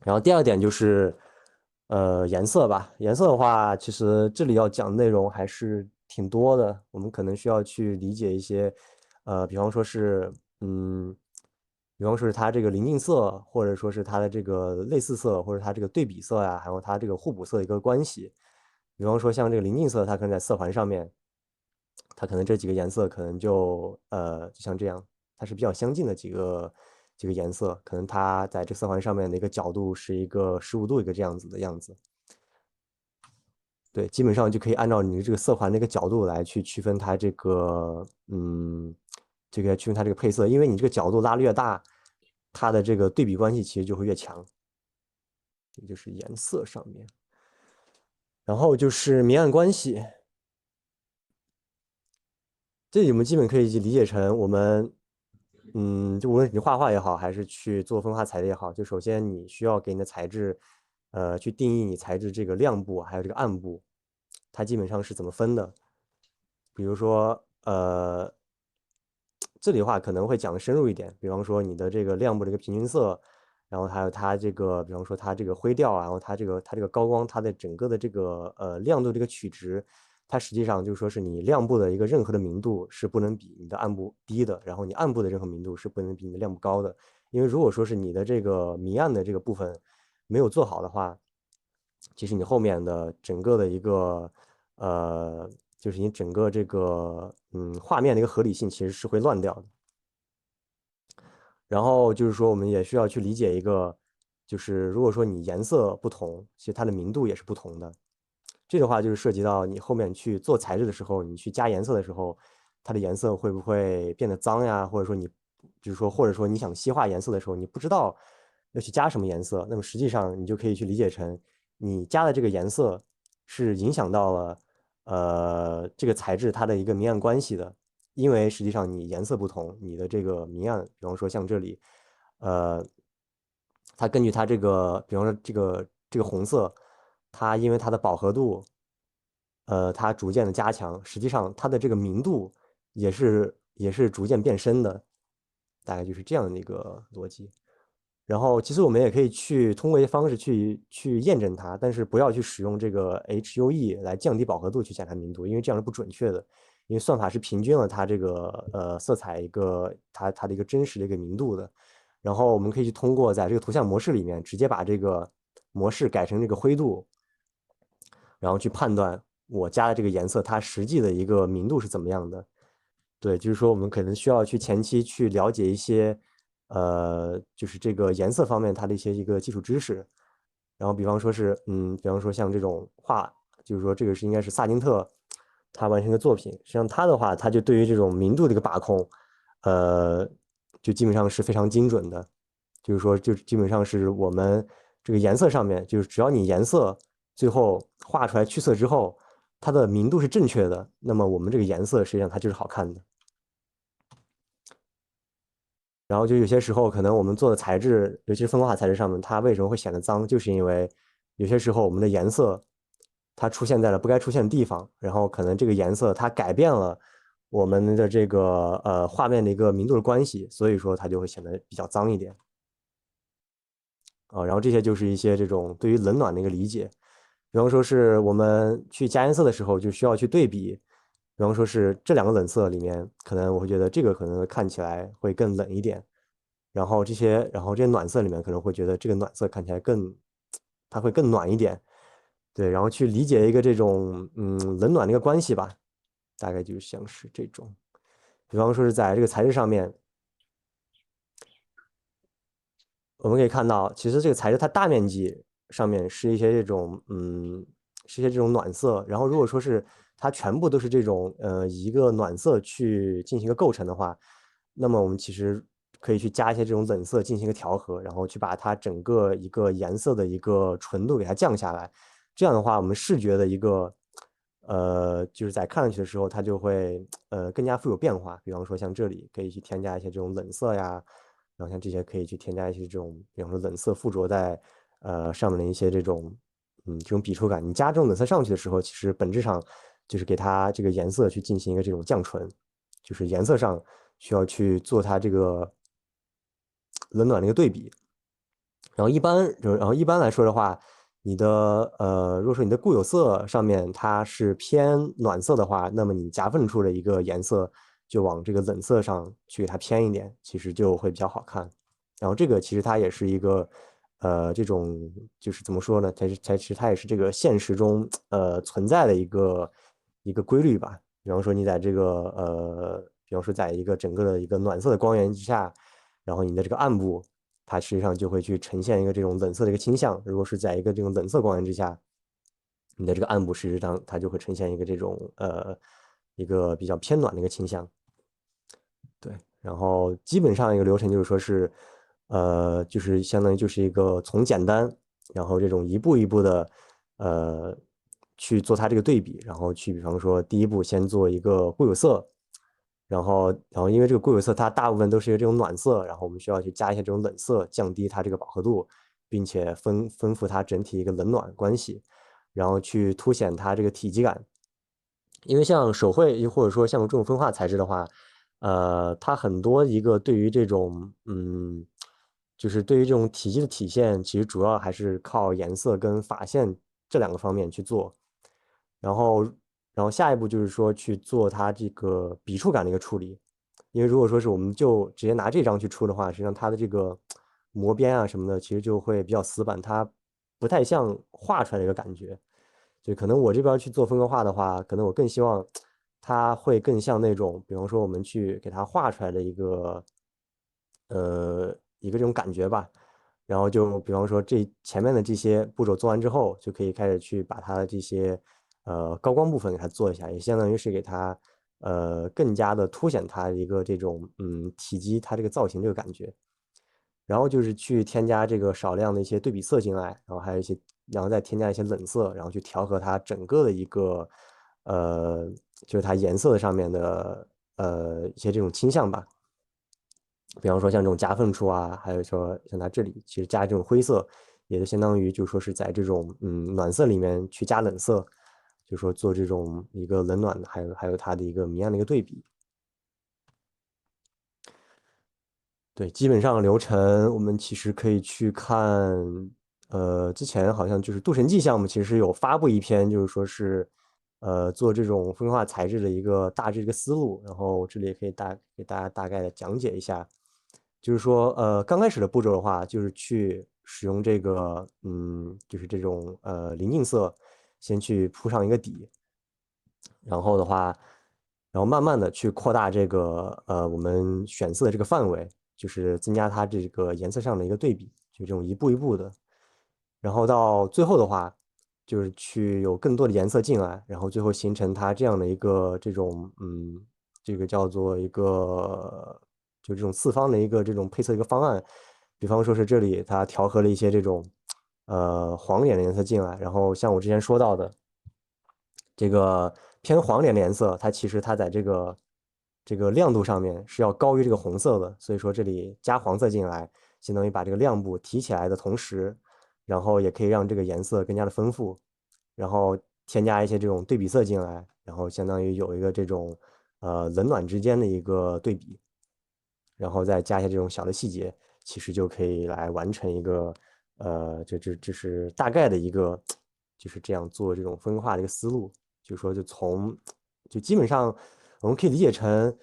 B: 然后第二点就是，颜色吧。颜色的话，其实这里要讲内容还是挺多的。我们可能需要去理解一些，比方说是，嗯，比方说是它这个临近色，或者说是它的这个类似色，或者它这个对比色呀，还有它这个互补色的一个关系。比方说像这个临近色，它可能在色环上面，它可能这几个颜色可能就像这样，它是比较相近的几个颜色，可能它在这色环上面的一个角度是一个15度一个这样子的样子。对，基本上就可以按照你这个色环的一个角度来去区分它这个，这个区分它这个配色，因为你这个角度拉的越大，它的这个对比关系其实就会越强。也就是颜色上面，然后就是明暗关系，这里我们基本可以理解成我们，就无论是你画画也好，还是去做分化材的也好，就首先你需要给你的材质，去定义你材质这个亮部还有这个暗部，它基本上是怎么分的。比如说，这里的话可能会讲的深入一点，比方说你的这个亮部的一个平均色，然后还有它这个，比方说它这个灰调啊，然后它这个高光，它的整个的这个亮度这个取值，它实际上就是说是你亮部的一个任何的明度是不能比你的暗部低的，然后你暗部的任何明度是不能比你的亮部高的，因为如果说是你的这个明暗的这个部分没有做好的话，其实你后面的整个的一个呃，就是你整个这个画面的一个合理性其实是会乱掉的。然后就是说，我们也需要去理解一个，就是如果说你颜色不同，其实它的明度也是不同的。这个话就是涉及到你后面去做材质的时候，你去加颜色的时候，它的颜色会不会变得脏呀？或者说你，就是说，或者说你想稀化颜色的时候，你不知道要去加什么颜色，那么实际上你就可以去理解成，你加的这个颜色是影响到了这个材质它的一个明暗关系的。因为实际上你颜色不同，你的这个明暗，比方说像这里，呃，它根据它这个，比方说这个红色，它因为它的饱和度，它逐渐的加强，实际上它的这个明度也是逐渐变深的，大概就是这样的一个逻辑。然后其实我们也可以去通过一些方式去验证它，但是不要去使用这个 HUE 来降低饱和度去检查明度，因为这样是不准确的。因为算法是平均了它这个色彩一个它的一个真实的一个明度的。然后我们可以去通过在这个图像模式里面直接把这个模式改成这个灰度，然后去判断我加的这个颜色它实际的一个明度是怎么样的。对，就是说我们可能需要去前期去了解一些，就是这个颜色方面它的一个基础知识。然后比方说是，比方说像这种画，就是说这个是应该是萨金特他完成的作品。实际上他的话，他就对于这种明度的一个把控，呃，就基本上是非常精准的。就是说，就基本上是我们这个颜色上面，就是只要你颜色最后画出来去色之后，它的明度是正确的，那么我们这个颜色实际上它就是好看的。然后就有些时候，可能我们做的材质，尤其是分光化材质上面，它为什么会显得脏，就是因为有些时候我们的颜色它出现在了不该出现的地方，然后可能这个颜色它改变了我们的这个画面的一个明度的关系，所以说它就会显得比较脏一点啊。然后这些就是一些这种对于冷暖的一个理解，比方说是我们去加颜色的时候，就需要去对比，比方说是这两个冷色里面，可能我会觉得这个可能看起来会更冷一点。然后这些暖色里面可能会觉得这个暖色看起来它会更暖一点，对，然后去理解一个这种冷暖的一个关系吧，大概就像是这种，比方说是在这个材质上面，我们可以看到，其实这个材质它大面积上面是一些这种是一些这种暖色，然后如果说是它全部都是这种以一个暖色去进行一个构成的话，那么我们其实可以去加一些这种冷色进行一个调和，然后去把它整个一个颜色的一个纯度给它降下来。这样的话，我们视觉的一个就是在看上去的时候，它就会更加富有变化。比方说像这里可以去添加一些这种冷色呀，然后像这些可以去添加一些这种，比方说冷色附着在上面的一些这种笔触感。你加这种冷色上去的时候，其实本质上就是给它这个颜色去进行一个这种降纯，就是颜色上需要去做它这个冷暖的一个对比。然后一般来说的话，如果说你的固有色上面它是偏暖色的话，那么你夹缝处的一个颜色就往这个冷色上去给它偏一点，其实就会比较好看。然后这个其实它也是一个这种就是怎么说呢？其实它也是这个现实中存在的一个规律吧。比方说你在这个比方说在一个整个的一个暖色的光源之下，然后你的这个暗部。它实际上就会去呈现一个这种冷色的一个倾向。如果是在一个这种冷色光源之下，你的这个暗部事实上它就会呈现一个这种一个比较偏暖的一个倾向。对，然后基本上一个流程就是说是就是相当于就是一个从简单，然后这种一步一步的去做它这个对比，然后去比方说第一步先做一个固有色。然后因为这个固有色它大部分都是一个这种暖色，然后我们需要去加一些这种冷色，降低它这个饱和度，并且丰富它整体一个冷暖关系，然后去凸显它这个体积感。因为像手绘或者说像这种分化材质的话，它很多一个对于这种就是对于这种体积的体现，其实主要还是靠颜色跟发线这两个方面去做。然后，然后下一步就是说去做它这个笔触感的一个处理，因为如果说是我们就直接拿这张去出的话，实际上它的这个磨边啊什么的，其实就会比较死板，它不太像画出来的一个感觉。就可能我这边去做风格画的话，可能我更希望它会更像那种，比方说我们去给它画出来的一个这种感觉吧。然后就比方说这前面的这些步骤做完之后，就可以开始去把它的这些高光部分给它做一下，也相当于是给它更加的凸显它一个这种体积，它这个造型这个感觉。然后就是去添加这个少量的一些对比色进来，然后还有一些，然后再添加一些冷色，然后去调和它整个的一个呃，就是它颜色上面的一些这种倾向吧。比方说像这种夹缝处啊，还有说像它这里其实加这种灰色，也就相当于就说是在这种暖色里面去加冷色，就说做这种一个冷暖的，还有它的一个明暗的一个对比。对，基本上流程我们其实可以去看，之前好像就是《渡神记》项目其实有发布一篇，就是说是，做这种分化材质的一个大致一个思路，然后这里也可以给大家大概的讲解一下，就是说，刚开始的步骤的话，就是去使用这个，就是这种临近色，先去铺上一个底，然后的话，然后慢慢的去扩大这个我们选色的这个范围，就是增加它这个颜色上的一个对比，就这种一步一步的，然后到最后的话，就是去有更多的颜色进来，然后最后形成它这样的一个这种这个叫做一个就这种四方的一个这种配色一个方案，比方说是这里它调和了一些这种黄点的颜色进来，然后像我之前说到的。这个偏黄点的颜色，它其实它在这个亮度上面是要高于这个红色的，所以说这里加黄色进来，相当于把这个亮部提起来的同时，然后也可以让这个颜色更加的丰富，然后添加一些这种对比色进来，然后相当于有一个这种冷暖之间的一个对比，然后再加一些这种小的细节，其实就可以来完成一个这是大概的一个就是这样做这种分化的一个思路。就是说就基本上我们可以理解成，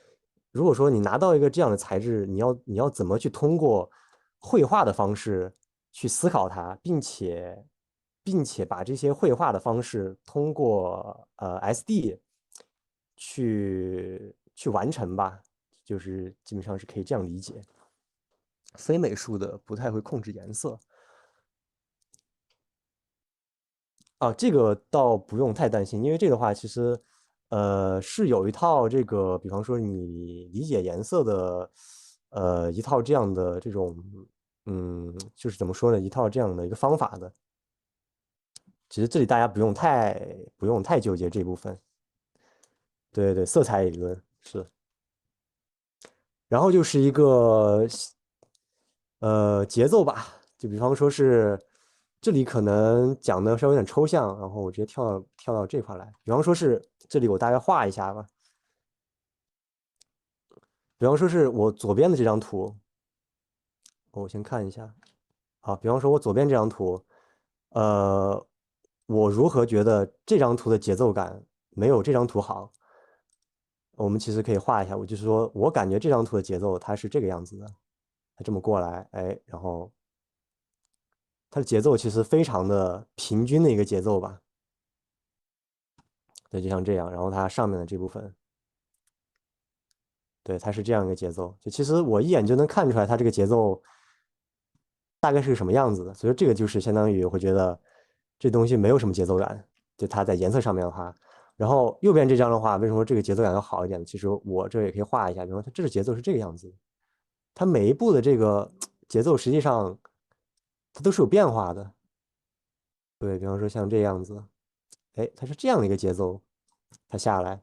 B: 如果说你拿到一个这样的材质，你要怎么去通过绘画的方式去思考它，并且把这些绘画的方式通过SD 去完成吧，就是基本上是可以这样理解。非美术的不太会控制颜色。啊，这个倒不用太担心，因为这个话其实，是有一套这个，比方说你理解颜色的，一套这样的这种就是怎么说呢，一套这样的一个方法的。其实这里大家不用太纠结这部分。对对，色彩理论是。然后就是一个节奏吧，就比方说是这里可能讲的稍微有点抽象，然后我直接跳到这块来。比方说是这里我大概画一下吧，比方说是我左边的这张图，我先看一下。好，比方说我左边这张图，呃，我如何觉得这张图的节奏感没有这张图好？我们其实可以画一下，我就是说我感觉这张图的节奏它是这个样子的，它这么过来，哎，然后它的节奏其实非常的平均的一个节奏吧，对，就像这样，然后它上面的这部分，对，它是这样一个节奏，就其实我一眼就能看出来它这个节奏大概是个什么样子的，所以这个就是相当于我会觉得这东西没有什么节奏感，就它在颜色上面的话，然后右边这张的话，为什么说这个节奏感要好一点？其实我这也可以画一下，比方说它这个节奏是这个样子，它每一步的这个节奏实际上它都是有变化的，对，比方说像这样子，哎，它是这样的一个节奏，它下来，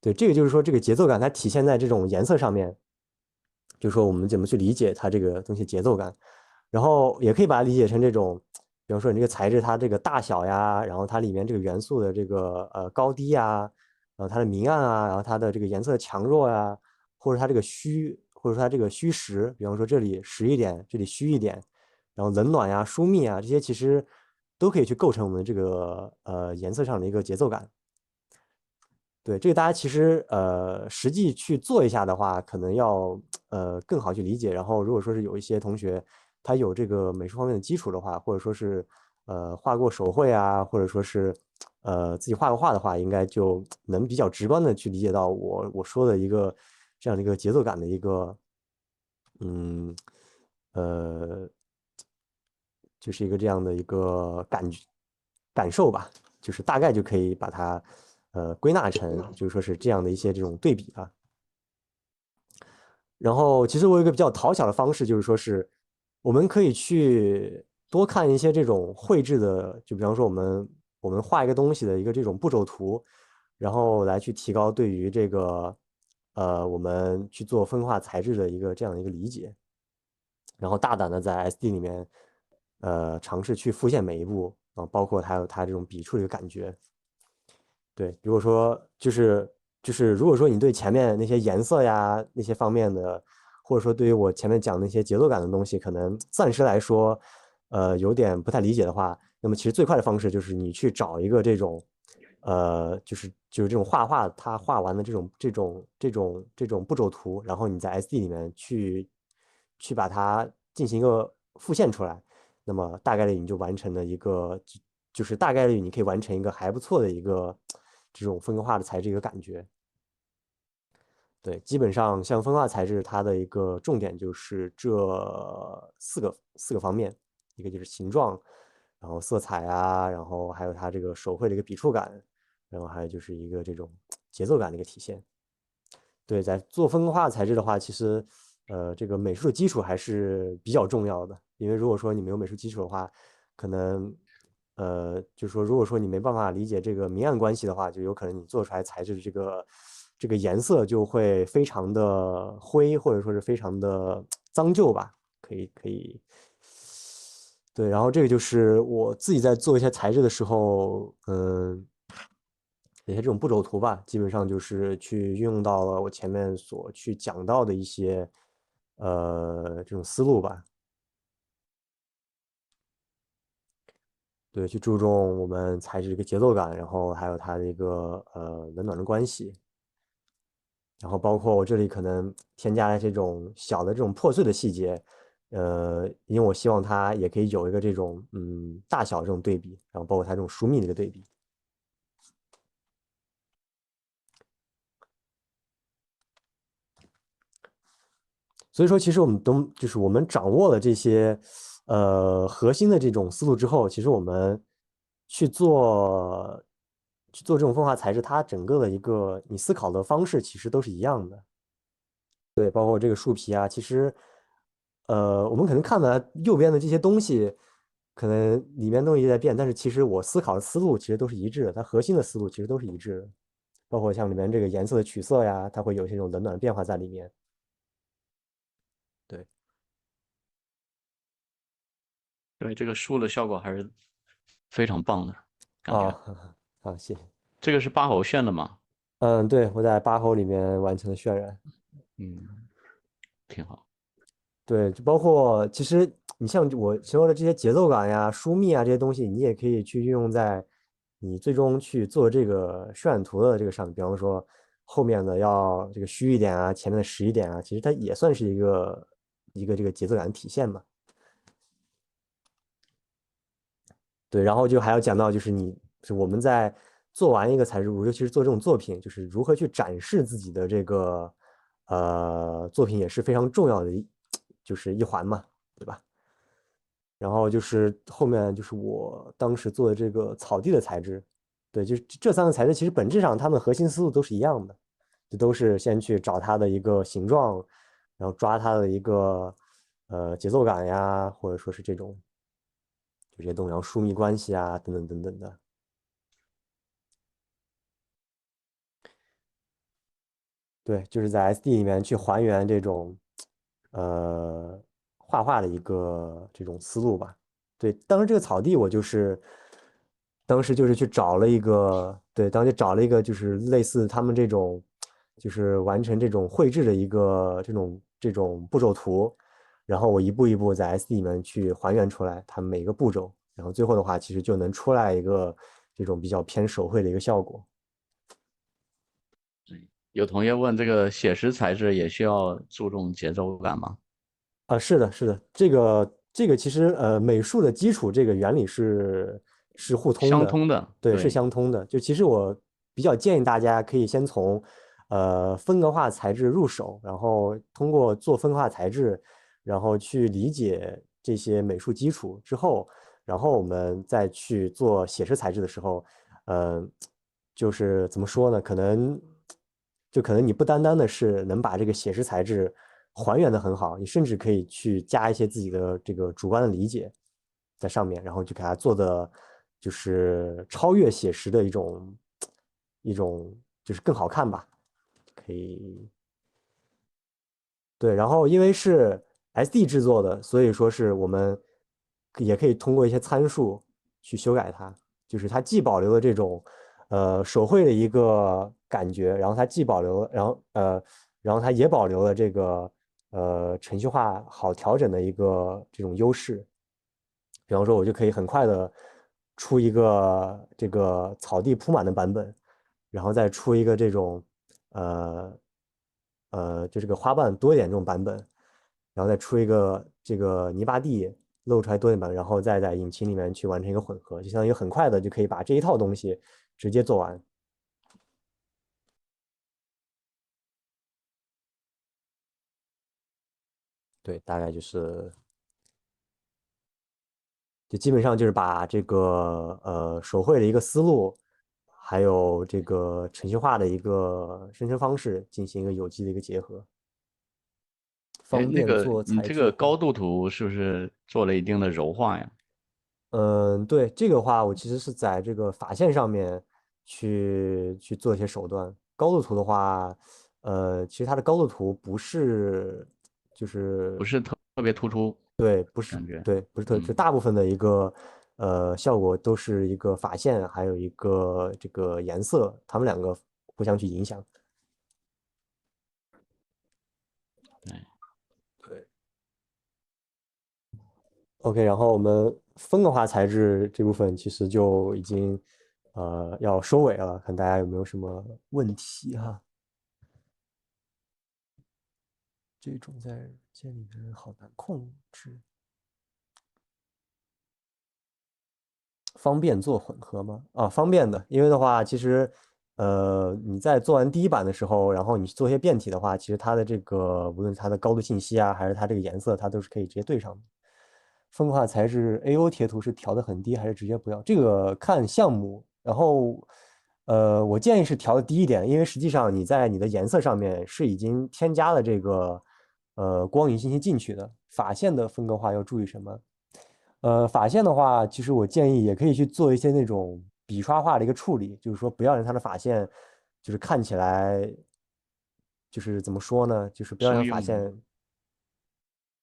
B: 对，这个就是说这个节奏感它体现在这种颜色上面，就是说我们怎么去理解它这个东西节奏感，然后也可以把它理解成这种，比方说你这个材质它这个大小呀，然后它里面这个元素的这个高低呀，然后它的明暗啊，然后它的这个颜色强弱呀，或者它这个虚，或者说它这个虚实，比方说这里实一点，这里虚一点，然后冷暖呀、疏密啊这些其实都可以去构成我们这个颜色上的一个节奏感。对，这个大家其实实际去做一下的话，可能要更好去理解。然后如果说是有一些同学他有这个美术方面的基础的话，或者说是画过手绘啊，或者说是自己画过画的话，应该就能比较直观的去理解到我说的一个这样的一个节奏感的一个嗯呃就是一个这样的一个感受吧，就是大概就可以把它归纳成就是说是这样的一些这种对比啊。然后其实我有一个比较讨巧的方式，就是说是我们可以去多看一些这种绘制的，就比方说我们画一个东西的一个这种步骤图，然后来去提高对于这个我们去做分化材质的一个这样的一个理解。然后大胆的在 SD 里面，尝试去复现每一步啊，包括还有它这种笔触的一个感觉。对，如果说如果说你对前面那些颜色呀那些方面的，或者说对于我前面讲那些节奏感的东西，可能暂时来说，有点不太理解的话，那么其实最快的方式就是你去找一个这种，就是这种画画，它画完的这种步骤图，然后你在 SD 里面去把它进行一个复现出来，那么大概率你就完成了一个，就是大概率你可以完成一个还不错的一个这种风格化的材质一个感觉。对，基本上像分化材质，它的一个重点就是这四个方面，一个就是形状，然后色彩啊，然后还有它这个手绘的一个笔触感，然后还有就是一个这种节奏感的一个体现。对，在做分化材质的话，其实这个美术的基础还是比较重要的，因为如果说你没有美术基础的话，可能就是说如果说你没办法理解这个明暗关系的话，就有可能你做出来材质的这个颜色就会非常的灰，或者说是非常的脏旧吧，可以。对，然后这个就是我自己在做一些材质的时候，一些这种步骤图吧，基本上就是去运用到了我前面所去讲到的一些这种思路吧。对，去注重我们材质的一个节奏感，然后还有它的一个冷暖的关系，然后包括我这里可能添加了这种小的这种破碎的细节，因为我希望它也可以有一个这种大小这种对比，然后包括它这种疏密的一个对比。所以说，其实我们都就是我们掌握了这些核心的这种思路之后，其实我们去做去做这种风化材质，它整个的一个你思考的方式其实都是一样的。对，包括这个树皮啊，其实，我们可能看到右边的这些东西，可能里面东西在变，但是其实我思考的思路其实都是一致的，它核心的思路其实都是一致的，包括像里面这个颜色的取色呀，它会有这种冷暖变化在里面。对，
A: 对，这个树的效果还是非常棒的感
B: 啊，
A: 觉。
B: 好，谢谢。
A: 这个是八侯炫的吗？
B: 嗯，对，我在八侯里面完成了渲染。
A: 嗯，挺好。
B: 对，就包括其实你像我说的这些节奏感呀、疏密啊这些东西，你也可以去运用在你最终去做这个渲染图的这个上面。比方说后面的要这个虚一点啊，前面的实一点啊，其实它也算是一个这个节奏感的体现嘛。对，然后就还要讲到就是是我们在做完一个材质物，尤其是做这种作品，就是如何去展示自己的这个作品也是非常重要的就是一环嘛，对吧？然后就是后面就是我当时做的这个草地的材质，对，就是这三个材质其实本质上它们核心思路都是一样的，就都是先去找它的一个形状，然后抓它的一个节奏感呀，或者说是这些东西，然后疏密关系啊，等等等等的。对，就是在 SD 里面去还原这种画画的一个这种思路吧。对，当时这个草地我就是当时就是去找了一个，对，当时找了一个就是类似他们这种就是完成这种绘制的一个这种步骤图，然后我一步一步在 SD 里面去还原出来它们每一个步骤，然后最后的话其实就能出来一个这种比较偏手绘的一个效果。
A: 有同学问这个写实材质也需要注重节奏感吗？
B: 啊，是的，是的，这个其实美术的基础这个原理是互通的，
A: 相通的，
B: 对，是
A: 对，
B: 相通的。就其实我比较建议大家可以先从分格化材质入手，然后通过做分格化材质，然后去理解这些美术基础之后，然后我们再去做写实材质的时候，呃，就是怎么说呢？可能你不单单的是能把这个写实材质还原的很好，你甚至可以去加一些自己的这个主观的理解在上面，然后就给它做的就是超越写实的一种就是更好看吧，可以对，然后因为是 SD 制作的，所以说是我们也可以通过一些参数去修改它，就是它既保留了这种手绘的一个感觉，然后它既保留，然后它也保留了这个程序化好调整的一个这种优势。比方说，我就可以很快的出一个这个草地铺满的版本，然后再出一个这种呃就这个花瓣多一点这种版本，然后再出一个这个泥巴地露出来多一点版本，然后再在引擎里面去完成一个混合，就相当于很快的就可以把这一套东西直接做完。对，大概就基本上就是把这个手绘的一个思路，还有这个程序化的一个生成方式进行一个有机的一个结合，
A: 哎，
B: 方
A: 那个
B: 便做
A: 你这个
B: 材质混。
A: 高度图是不是做了一定的柔化呀？
B: 嗯，对，这个话我其实是在这个法线上面去做一些手段。高度图的话，其实它的高度图不是就是
A: 不是特别突出，
B: 对，不是
A: 感觉，
B: 对，不是特，就
A: 嗯，
B: 大部分的一个效果都是一个法线，还有一个这个颜色，它们两个互相去影响。
A: 对，
B: 对，OK，然后我们风格化材质这部分其实就已经要收尾了，看大家有没有什么问题哈？这种在软件里面好难控制，方便做混合吗？啊，方便的，因为的话，其实，你在做完第一版的时候，然后你去做一些变体的话，其实它的这个无论是它的高度信息啊，还是它这个颜色，它都是可以直接对上的。风化材质 AO 贴图是调的很低，还是直接不要？这个看项目。然后我建议是调的低一点，因为实际上你在你的颜色上面是已经添加了这个光影信息进去的。法线的风格化要注意什么？法线的话，其实我建议也可以去做一些那种笔刷化的一个处理，就是说不要让它的法线就是看起来就是怎么说呢，就是不要让法
A: 生硬吗？
B: 线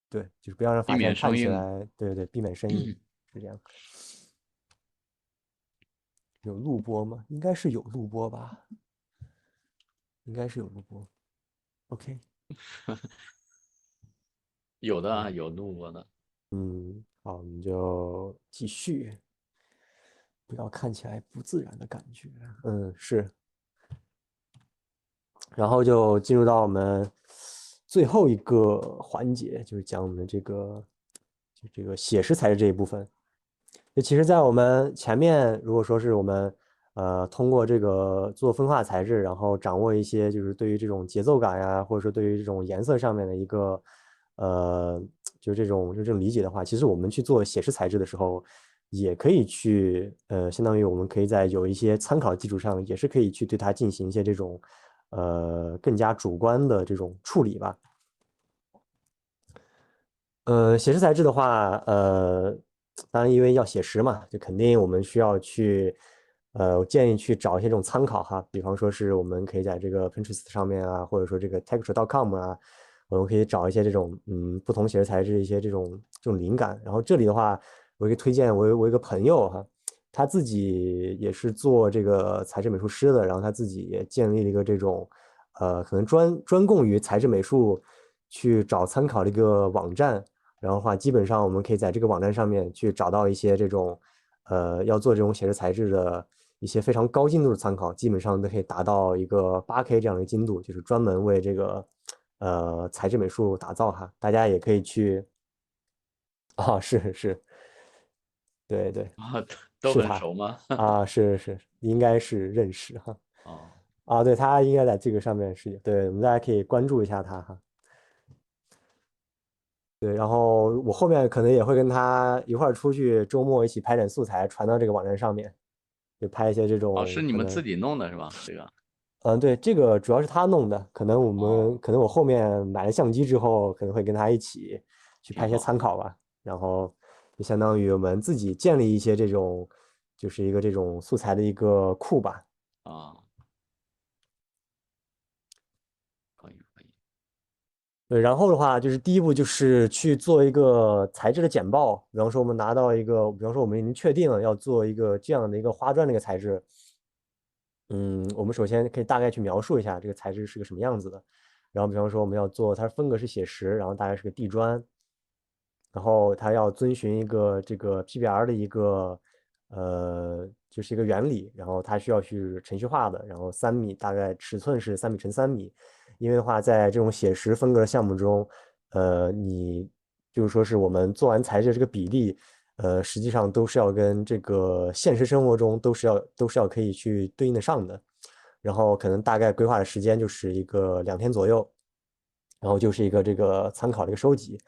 B: 对，就是不要让
A: 避
B: 法线看
A: 免生硬。
B: 起来对对，避免生硬，是这样。有录播吗？应该是有录播吧，应该是有录播。OK，
A: 有的啊，
B: 嗯
A: 有录过的。
B: 嗯，好，我们就继续，不要看起来不自然的感觉。嗯，是。然后就进入到我们最后一个环节，就是讲我们这个写实材质这一部分。就其实，在我们前面，如果说是我们通过这个做分化材质，然后掌握一些就是对于这种节奏感呀，或者说对于这种颜色上面的一个呃，就这种理解的话，其实我们去做写实材质的时候，也可以去相当于我们可以在有一些参考基础上，也是可以去对它进行一些这种更加主观的这种处理吧。写实材质的话，当然因为要写实嘛，就肯定我们需要去，我建议去找一些这种参考哈，比方说是我们可以在这个 Pinterest 上面啊，或者说这个 Texture.com 啊，我们可以找一些这种不同写实材质一些这种灵感。然后这里的话，我一个推荐，我一个朋友哈，他自己也是做这个材质美术师的，然后他自己也建立了一个这种可能专供于材质美术去找参考的一个网站。然后的话，基本上我们可以在这个网站上面去找到一些这种，要做这种写实材质的一些非常高精度的参考，基本上都可以达到一个8K 这样的精度，就是专门为这个材质美术打造哈。大家也可以去啊，是是，对对，
A: 啊，都
B: 是他
A: 很熟吗？
B: 啊，是是，应该是认识哈
A: 哦，
B: 啊，对他应该在这个上面是有，对，我们大家可以关注一下他哈。对，然后我后面可能也会跟他一块儿出去，周末一起拍点素材传到这个网站上面，就拍一些这
A: 哦，是
B: 种可能，
A: 你们自己弄的是吧？这个。
B: 对，这个主要是他弄的，
A: 哦，
B: 可能我后面买了相机之后，可能会跟他一起去拍一些
A: 挺好的。
B: 参考吧，然后就相当于我们自己建立一些这种，就是一个这种素材的一个库吧。
A: 啊，可以可以。
B: 对，然后的话就是第一步就是去做一个材质的简报，比方说我们拿到一个，比方说我们已经确定了要做一个这样的一个花砖的一个材质，我们首先可以大概去描述一下这个材质是个什么样子的，然后比方说我们要做它风格是写实，然后大概是个地砖，然后它要遵循一个这个 PBR 的一个就是一个原理，然后它需要去程序化的，然后3米大概尺寸是3米乘3米，因为的话在这种写实风格的项目中，你就是说是我们做完材质这个比例，实际上都是要跟这个现实生活中都是要可以去对应得上的，然后可能大概规划的时间就是一个2天左右，然后就是一个这个参考的一个收集，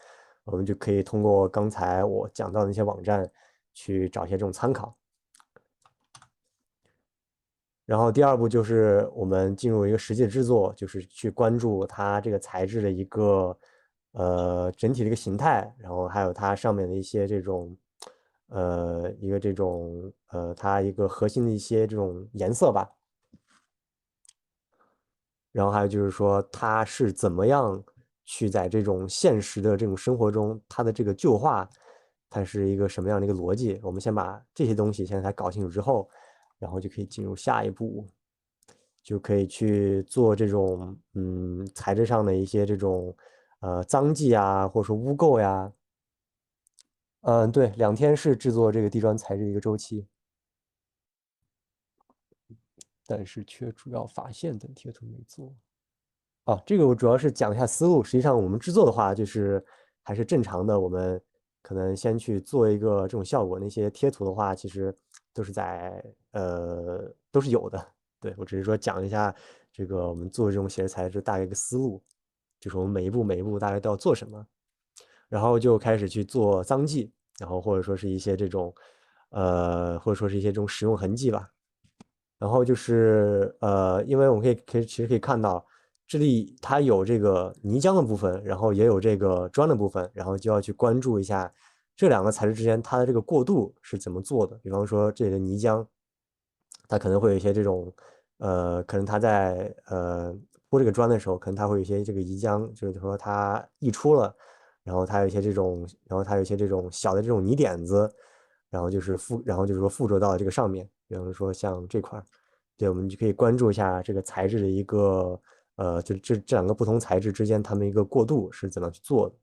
B: 我们就可以通过刚才我讲到的那些网站去找一些这种参考。然后第二步就是我们进入一个实际的制作，就是去关注它这个材质的一个整体的一个形态，然后还有它上面的一些这种一个这种它一个核心的一些这种颜色吧。然后还有就是说它是怎么样去在这种现实的这种生活中，它的这个旧化，它是一个什么样的一个逻辑？我们先把这些东西现在它搞清楚之后，然后就可以进入下一步，就可以去做这种材质上的一些这种脏迹啊，或者说污垢呀。对，2天是制作这个地砖材质的一个周期，但是却主要发现等贴图没做。哦，这个我主要是讲一下思路。实际上，我们制作的话，就是还是正常的。我们可能先去做一个这种效果，那些贴图的话，其实都是都是有的。对，我只是说讲一下这个我们做这种写实材质大概一个思路，就是我们每一步大概都要做什么，然后就开始去做脏迹，然后或者说是一些这种或者说是一些这种使用痕迹吧。然后就是因为我们其实可以看到，这里它有这个泥浆的部分，然后也有这个砖的部分，然后就要去关注一下这两个材质之间它的这个过渡是怎么做的。比方说这里的泥浆，它可能会有一些这种可能它在铺这个砖的时候，可能它会有一些这个泥浆，就是说它溢出了，然后它有一些这种，然后它有一些这种小的这种泥点子，然后就是说附着到这个上面，比方说像这块儿，对，我们就可以关注一下这个材质的一个就这两个不同材质之间它们一个过渡是怎么去做的。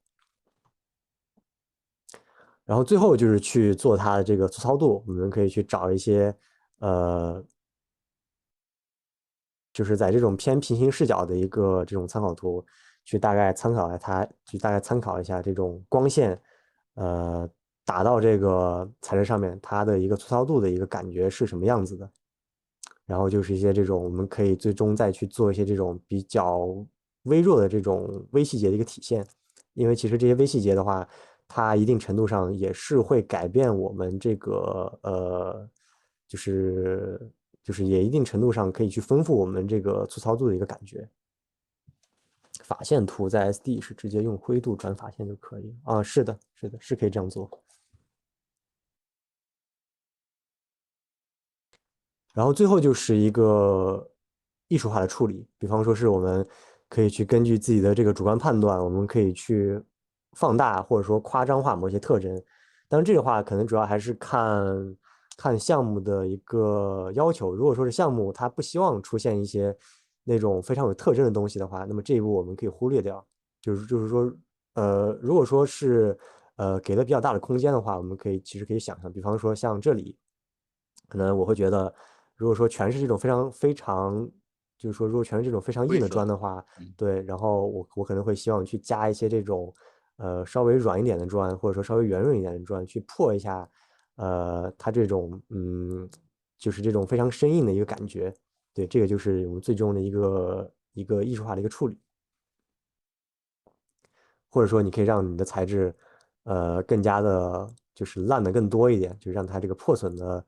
B: 然后最后就是去做它的这个粗糙度，我们可以去找一些呃就是在这种偏平行视角的一个这种参考图，去大概参考一下它，去大概参考一下这种光线，打到这个材质上面，它的一个粗糙度的一个感觉是什么样子的。然后就是一些这种，我们可以最终再去做一些这种比较微弱的这种微细节的一个体现，因为其实这些微细节的话，它一定程度上也是会改变我们这个就是也一定程度上可以去丰富我们这个粗糙度的一个感觉。法线图在 SD 是直接用灰度转法线就可以啊，是的，是的，是可以这样做。然后最后就是一个艺术化的处理，比方说是我们可以去根据自己的这个主观判断，我们可以去放大或者说夸张化某些特征。当然，这个话可能主要还是看项目的一个要求。如果说是项目它不希望出现一些那种非常有特征的东西的话，那么这一步我们可以忽略掉。就是说，如果说是给了比较大的空间的话，我们其实可以想象，比方说像这里。可能我会觉得，如果说全是这种非常，就是说如果全是这种非常硬的
A: 灰色，
B: 砖的话，
A: 嗯，
B: 对，然后我可能会希望去加一些这种稍微软一点的砖，或者说稍微圆润一点的砖，去破一下它这种就是这种非常生硬的一个感觉。对，这个就是我们最终的一个艺术化的一个处理。或者说你可以让你的材质，更加的，就是烂的更多一点，就让它这个破损的，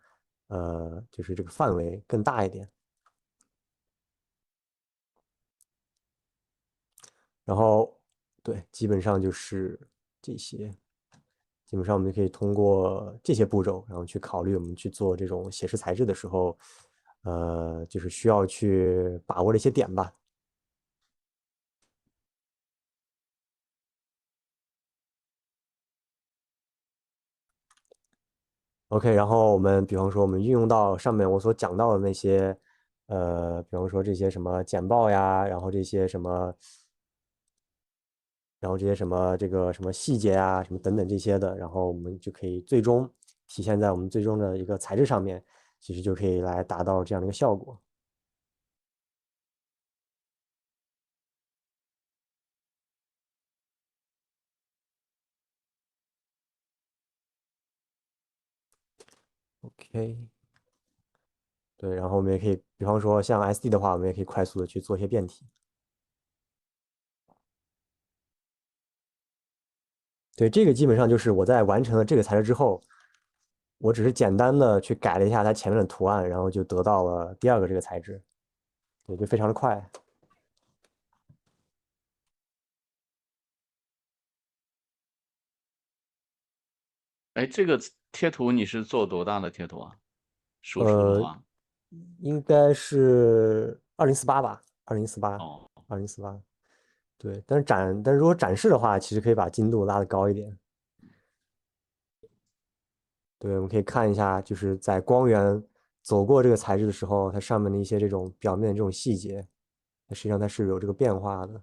B: 就是这个范围更大一点。然后，对，基本上就是这些，基本上我们就可以通过这些步骤，然后去考虑我们去做这种写实材质的时候，就是需要去把握的一些点吧。OK，然后我们比方说我们运用到上面我所讲到的那些，比方说这些什么简报呀，然后这些什么，然后这些什么这个什么细节啊，什么等等这些的，然后我们就可以最终体现在我们最终的一个材质上面，其实就可以来达到这样的一个效果。OK，对，然后我们也可以，比方说像 SD 的话，我们也可以快速的去做一些变体。对，这个基本上就是我在完成了这个材质之后，我只是简单的去改了一下它前面的图案，然后就得到了第二个这个材质。对，就非常的快。
A: 哎，这个贴图你是做多大的贴图啊？输出的
B: 呃，
A: 话，
B: 应该是2048吧，2048，
A: 哦，2048。
B: 对，但是如果展示的话，其实可以把精度拉得高一点。对，我们可以看一下，就是在光源走过这个材质的时候，它上面的一些这种表面的这种细节，那实际上它是有这个变化的。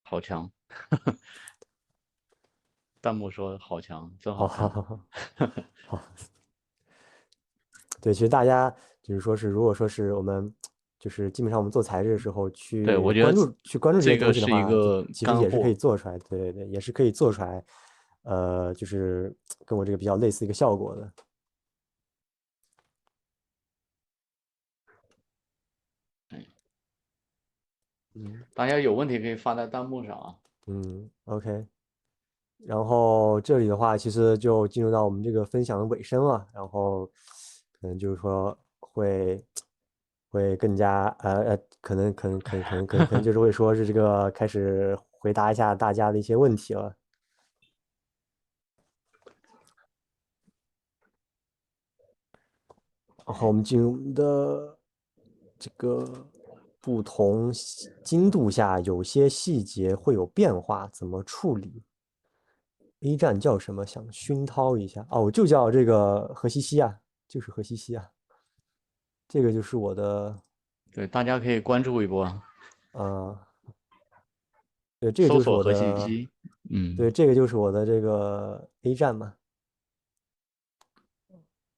A: 好强！弹幕说好强，真
B: 好，
A: 好看。
B: 好，好，好，好。对，其实大家就是说是，如果说是我们就是基本上我们做材质的时候
A: 对，
B: 去
A: 我觉得
B: 关注这些
A: 这个
B: 东西的话，就
A: 是一个
B: 其实也是可以
A: 干货。
B: 做出来，对对对，也是可以做出来，就是跟我这个比较类似一个效果的。
A: 哎，
B: 嗯
A: 大家有问题可以发在弹幕上啊。
B: 嗯，OK。然后这里的话，其实就进入到我们这个分享的尾声了。然后可能就是说会更加可能就是会说是这个开始回答一下大家的一些问题了。然后我们进入我们的这个不同精度下，有些细节会有变化，怎么处理？A 站叫什么？想熏陶一下哦，我就叫这个何西西啊，就是何西西啊。这个就是我的，
A: 对，大家可以关注一波，
B: 呃，对，这个就是
A: 搜索和信
B: 我的，
A: 息。嗯，
B: 对，这个就是我的这个 A 站嘛。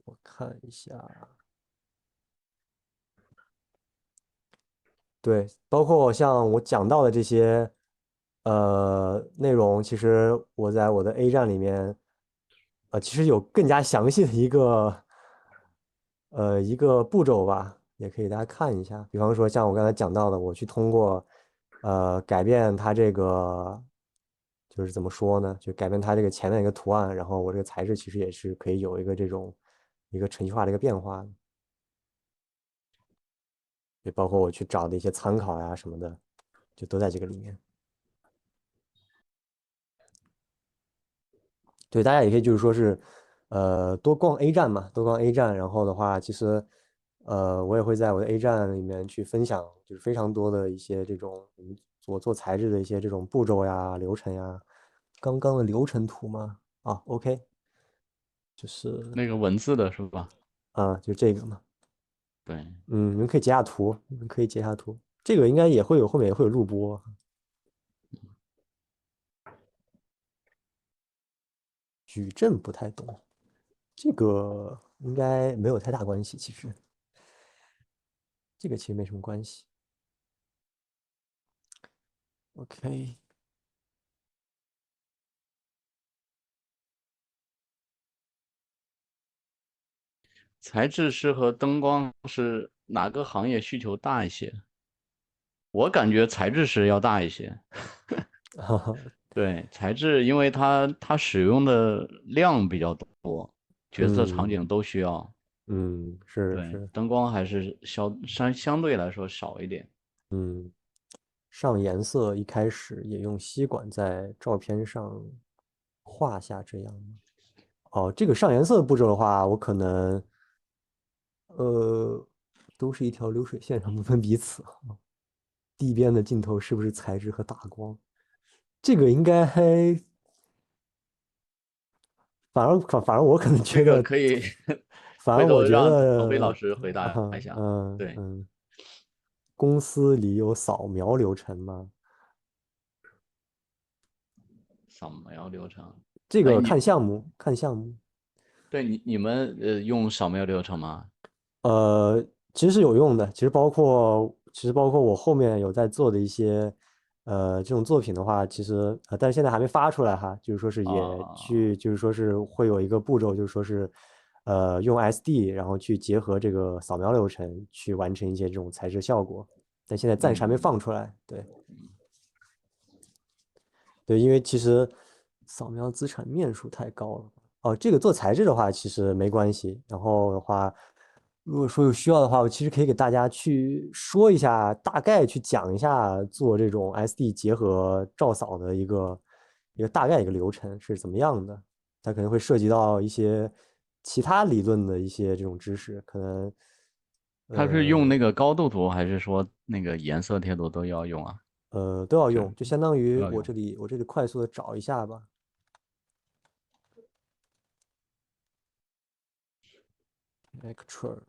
B: 我看一下，对，包括像我讲到的这些内容，其实我在我的 A 站里面，其实有更加详细的一个步骤吧，也可以大家看一下。比方说像我刚才讲到的，我去通过改变它这个，就是怎么说呢，就改变它这个前面一个图案，然后我这个材质其实也是可以有一个这种一个程序化的一个变化的，也包括我去找的一些参考呀什么的，就都在这个里面。对，大家也可以就是说是，多逛 A 站嘛，多逛 A 站。然后的话，其实，我也会在我的 A 站里面去分享，就是非常多的一些这种我做材质的一些这种步骤呀、流程呀。刚刚的流程图吗？啊，OK，就是
A: 那个文字的是吧？
B: 就这个嘛。
A: 对，
B: 你们可以截下图，你们可以截下图。这个应该也会有，后面也会有录播。矩阵不太懂，这个应该没有太大关系，其实这个其实没什么关系。OK。
A: 材质师和灯光是哪个行业需求大一些？我感觉材质师要大一些。
B: 哈哈，
A: 对，材质，因为它使用的量比较多，角色场
B: 嗯
A: 景都需要。
B: 是
A: 对，
B: 是，
A: 灯光还是相对来说少一点。
B: 嗯，上颜色一开始也用吸管在照片上画下这样吗？哦，这个上颜色步骤的话，我可能呃都是一条流水线上不分彼此。地边的镜头是不是材质和打光？这个应该反而我可能
A: 这
B: 觉得，
A: 个可以
B: 反而我觉
A: 回头让董飞老
B: 得，
A: 师回答一下。对，
B: 公司里有扫描流程吗？
A: 扫描流程。哎，
B: 这个看项目，看项目。
A: 对你们用扫描流程吗？
B: 呃，其实是有用的。其实包括我后面有在做的一些这种作品的话，其实但是现在还没发出来哈。就是说是也
A: 啊，
B: 去，就是说是会有一个步骤，就是说是用 SD，然后去结合这个扫描流程去完成一些这种材质效果。但现在暂时还没
A: 嗯，
B: 放出来。对对，因为其实扫描资产面数太高了。哦，这个做材质的话其实没关系。然后的话，如果说有需要的话，我其实可以给大家去说一下，大概去讲一下做这种 SD 结合照扫的一个大概一个流程是怎么样的。它可能会涉及到一些其他理论的一些这种知识，可能
A: 它是用那
B: 呃
A: 个高度图，还是说那个颜色贴图都要用啊？
B: 都要
A: 就
B: 用，就相当于
A: 都要用。
B: 我这里快速的找一下吧，Lecture。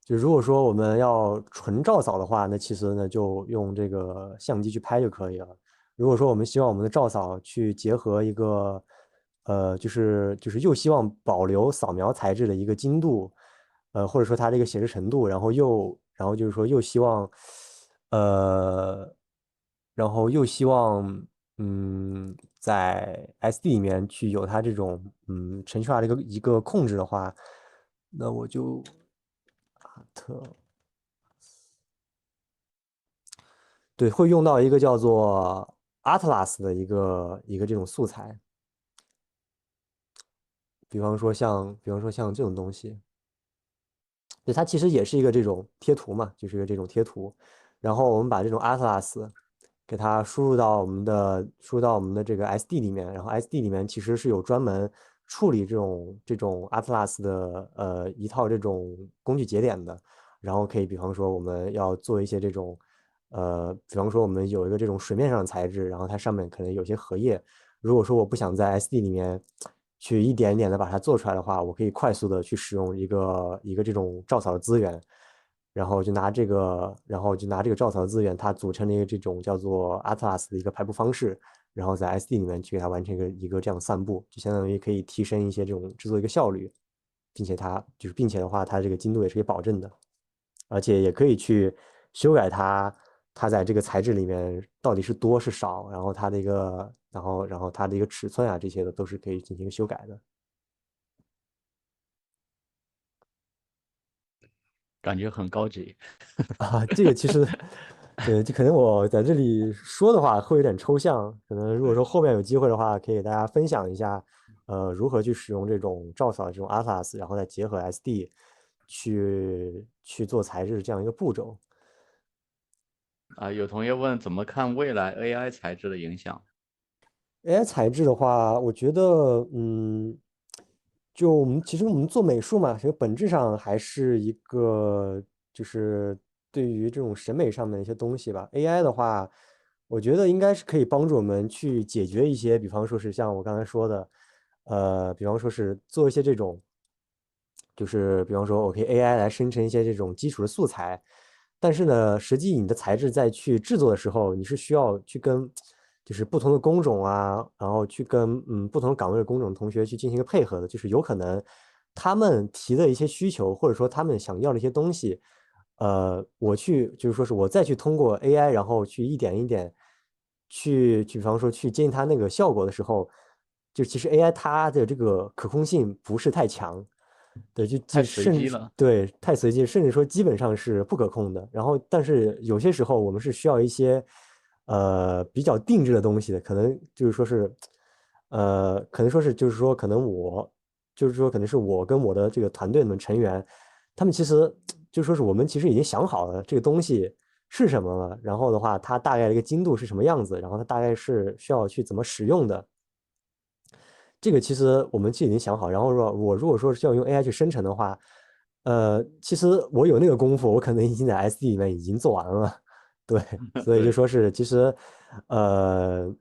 B: 就如果说我们要纯照扫的话，那其实呢就用这个相机去拍就可以了。如果说我们希望我们的照扫去结合一个，就是又希望保留扫描材质的一个精度，或者说它这个写实程度，然后就是说又希望，呃，然后又希望，在 SD 里面去有它这种程序化的一个控制的话，那我就。特对，会用到一个叫做 Atlas 的一个这种素材，比方说像这种东西。对，它其实也是一个这种贴图嘛，就是一个这种贴图。然后我们把这种 Atlas 给它输入到我们的这个 SD 里面，然后 SD 里面其实是有专门处理这种 Atlas 的一套这种工具节点的。然后可以比方说我们要做一些这种比方说我们有一个这种水面上的材质，然后它上面可能有些荷叶。如果说我不想在 SD 里面去一点一点的把它做出来的话，我可以快速的去使用一个这种照草的资源，然后就拿这个照草的资源，它组成了一个这种叫做 Atlas 的一个排布方式，然后在 SD 里面去给它完成一个这样散布，就相当于可以提升一些这种制作一个效率，并且的话，它这个精度也是可以保证的。而且也可以去修改它在这个材质里面到底是多是少，然后它的一个尺寸啊这些的都是可以进行修改的。
A: 感觉很高级。
B: 啊。这个其实对，就可能我在这里说的话会有点抽象，可能如果说后面有机会的话，可以给大家分享一下，如何去使用这种照扫的这种 Atlas，然后再结合 SD 去做材质这样一个步骤。
A: 有同学问怎么看未来 AI 材质的影响？AI
B: 材质的话，我觉得，就其实我们做美术嘛，其实本质上还是一个，就是对于这种审美上面的一些东西吧。AI 的话，我觉得应该是可以帮助我们去解决一些，比方说是像我刚才说的，比方说是做一些这种。就是比方说，我可以 AI 来生成一些这种基础的素材，但是呢，实际你的材质在去制作的时候，你是需要去跟就是不同的工种啊，然后去跟不同岗位的工种同学去进行一个配合的，就是有可能他们提的一些需求，或者说他们想要的一些东西，我去就是说是我再去通过 AI，然后去一点一点比方说去接近它那个效果的时候，就其实 AI 它的这个可控性不是太强。对，就
A: 太随
B: 甚至
A: 机了。
B: 对太随机，甚至说基本上是不可控的。然后，但是有些时候我们是需要一些比较定制的东西的，可能就是说是可能说是就是说可能我就是说可能是我跟我的这个团队里面成员，他们其实就说是我们其实已经想好了这个东西是什么了，然后的话它大概的一个精度是什么样子，然后它大概是需要去怎么使用的。这个其实我们就已经想好，然后说我如果说是要用 AI 去生成的话，其实我有那个功夫，我可能已经在 SD 里面已经做完了，对，所以就
A: 对
B: 说是其实，呃，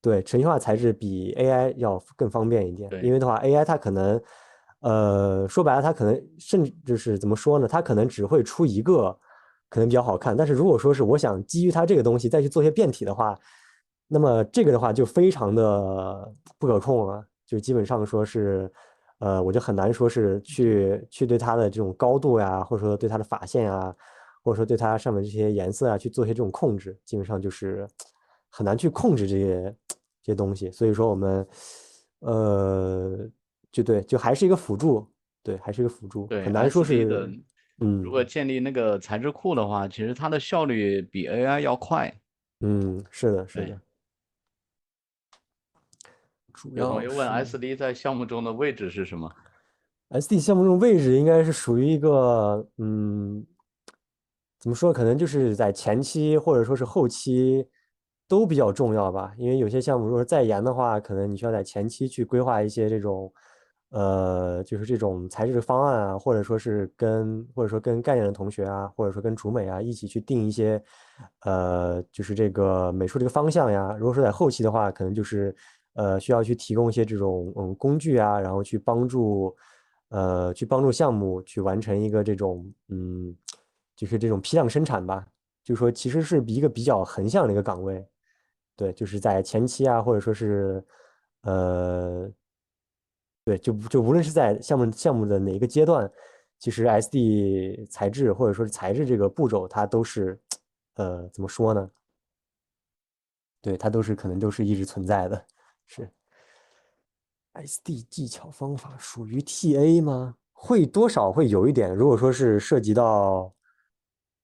B: 对，程序化材质比 AI 要更方便一点，因
A: 对，
B: 为的话，AI 它可能，说白了，它可能甚至就是怎么说呢，它可能只会出一个可能比较好看，但是如果说是我想基于它这个东西再去做一些变体的话，那么这个的话就非常的不可控了，就基本上说是，我就很难说是去对它的这种高度呀，或者说对它的发线啊，或者说对它上面这些颜色啊去做一些这种控制，基本上就是很难去控制这些东西。所以说我们，就还是一个辅助，对，还是一个辅助，
A: 对
B: 很难说
A: ，SD 的
B: 是，
A: 如果
B: 嗯
A: 建立那个材质库的话，其实它的效率比 AI 要快。
B: 是的，是
A: 对，
B: 的，主
A: 有同学问
B: 要是。
A: SD 在项目中的位置是什么？SD
B: 项目这种位置应该是属于一个，怎么说？可能就是在前期或者说是后期都比较重要吧。因为有些项目如果是再严的话，可能你需要在前期去规划一些这种，就是这种材质方案啊，或者说跟概念的同学啊，或者说跟主美啊一起去定一些，就是这个美术这个方向呀。如果说在后期的话，可能就是需要去提供一些这种工具啊，然后去帮助项目去完成一个这种就是这种批量生产吧。就是说其实是一个比较横向的一个岗位，对，就是在前期啊，或者说是呃，对，就无论是在项目的哪一个阶段，其实 SD 材质或者说是材质这个步骤，它都是怎么说呢？对，它可能都是一直存在的，是。SD 技巧方法属于 TA 吗？会多少会有一点，如果说是涉及到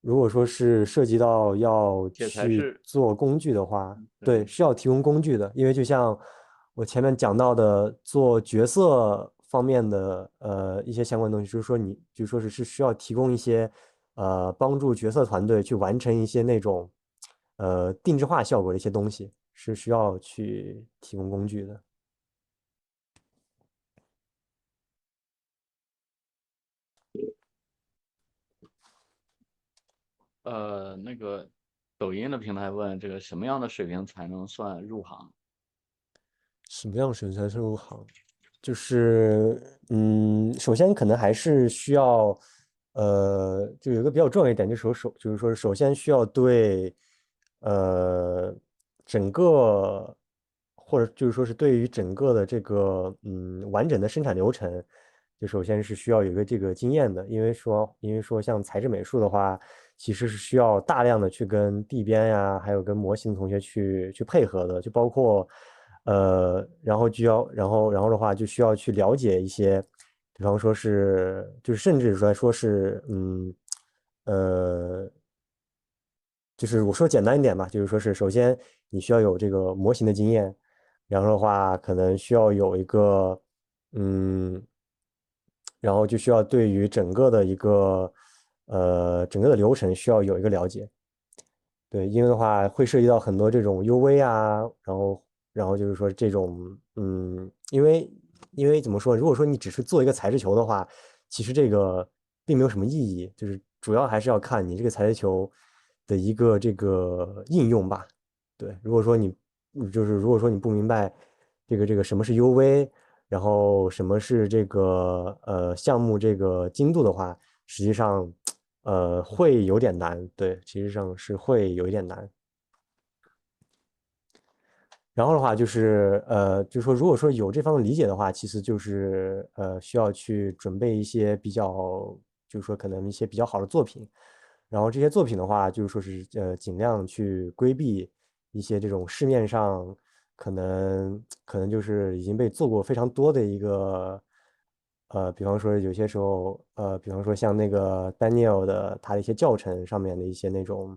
B: 如果说是涉及到要
A: 写材
B: 去
A: 质，
B: 做工具的话，对，
A: 对，
B: 是要提供工具的，因为就像我前面讲到的，做角色方面的一些相关东西，就是说你就说是需要提供一些帮助角色团队去完成一些那种定制化效果的一些东西，是需要去提供工具的。
A: 那个抖音的平台问这个什么样的水平才能算入行？
B: 什么样选才是入行？就是，首先可能还是需要，就有一个比较重要一点，就是就是说，首先需要对，呃，整个，或者就是说是对于整个的这个，完整的生产流程，就首先是需要有一个这个经验的，因为说像材质美术的话，其实是需要大量的去跟地编呀，还有跟模型同学去配合的，就包括。然后就要，然后的话就需要去了解一些，比方说是，就是甚至说是，呃，就是我说简单一点吧，就是说是首先你需要有这个模型的经验，然后的话可能需要有一个，嗯，然后就需要对于整个的一个，整个的流程需要有一个了解。对，因为的话会涉及到很多这种 UV 啊，然后就是说这种，因为怎么说，如果说你只是做一个材质球的话，其实这个并没有什么意义，就是主要还是要看你这个材质球的一个这个应用吧。对，如果说你不明白这个什么是 UV，然后什么是这个项目这个精度的话，实际上会有点难，对，其实上是会有一点难。然后的话就是就是说如果说有这方面理解的话，其实就是需要去准备一些比较，就是说可能一些比较好的作品，然后这些作品的话，就是说是尽量去规避一些这种市面上可能就是已经被做过非常多的一个比方说有些时候比方说像那个 Daniel 的他的一些教程上面的一些那种，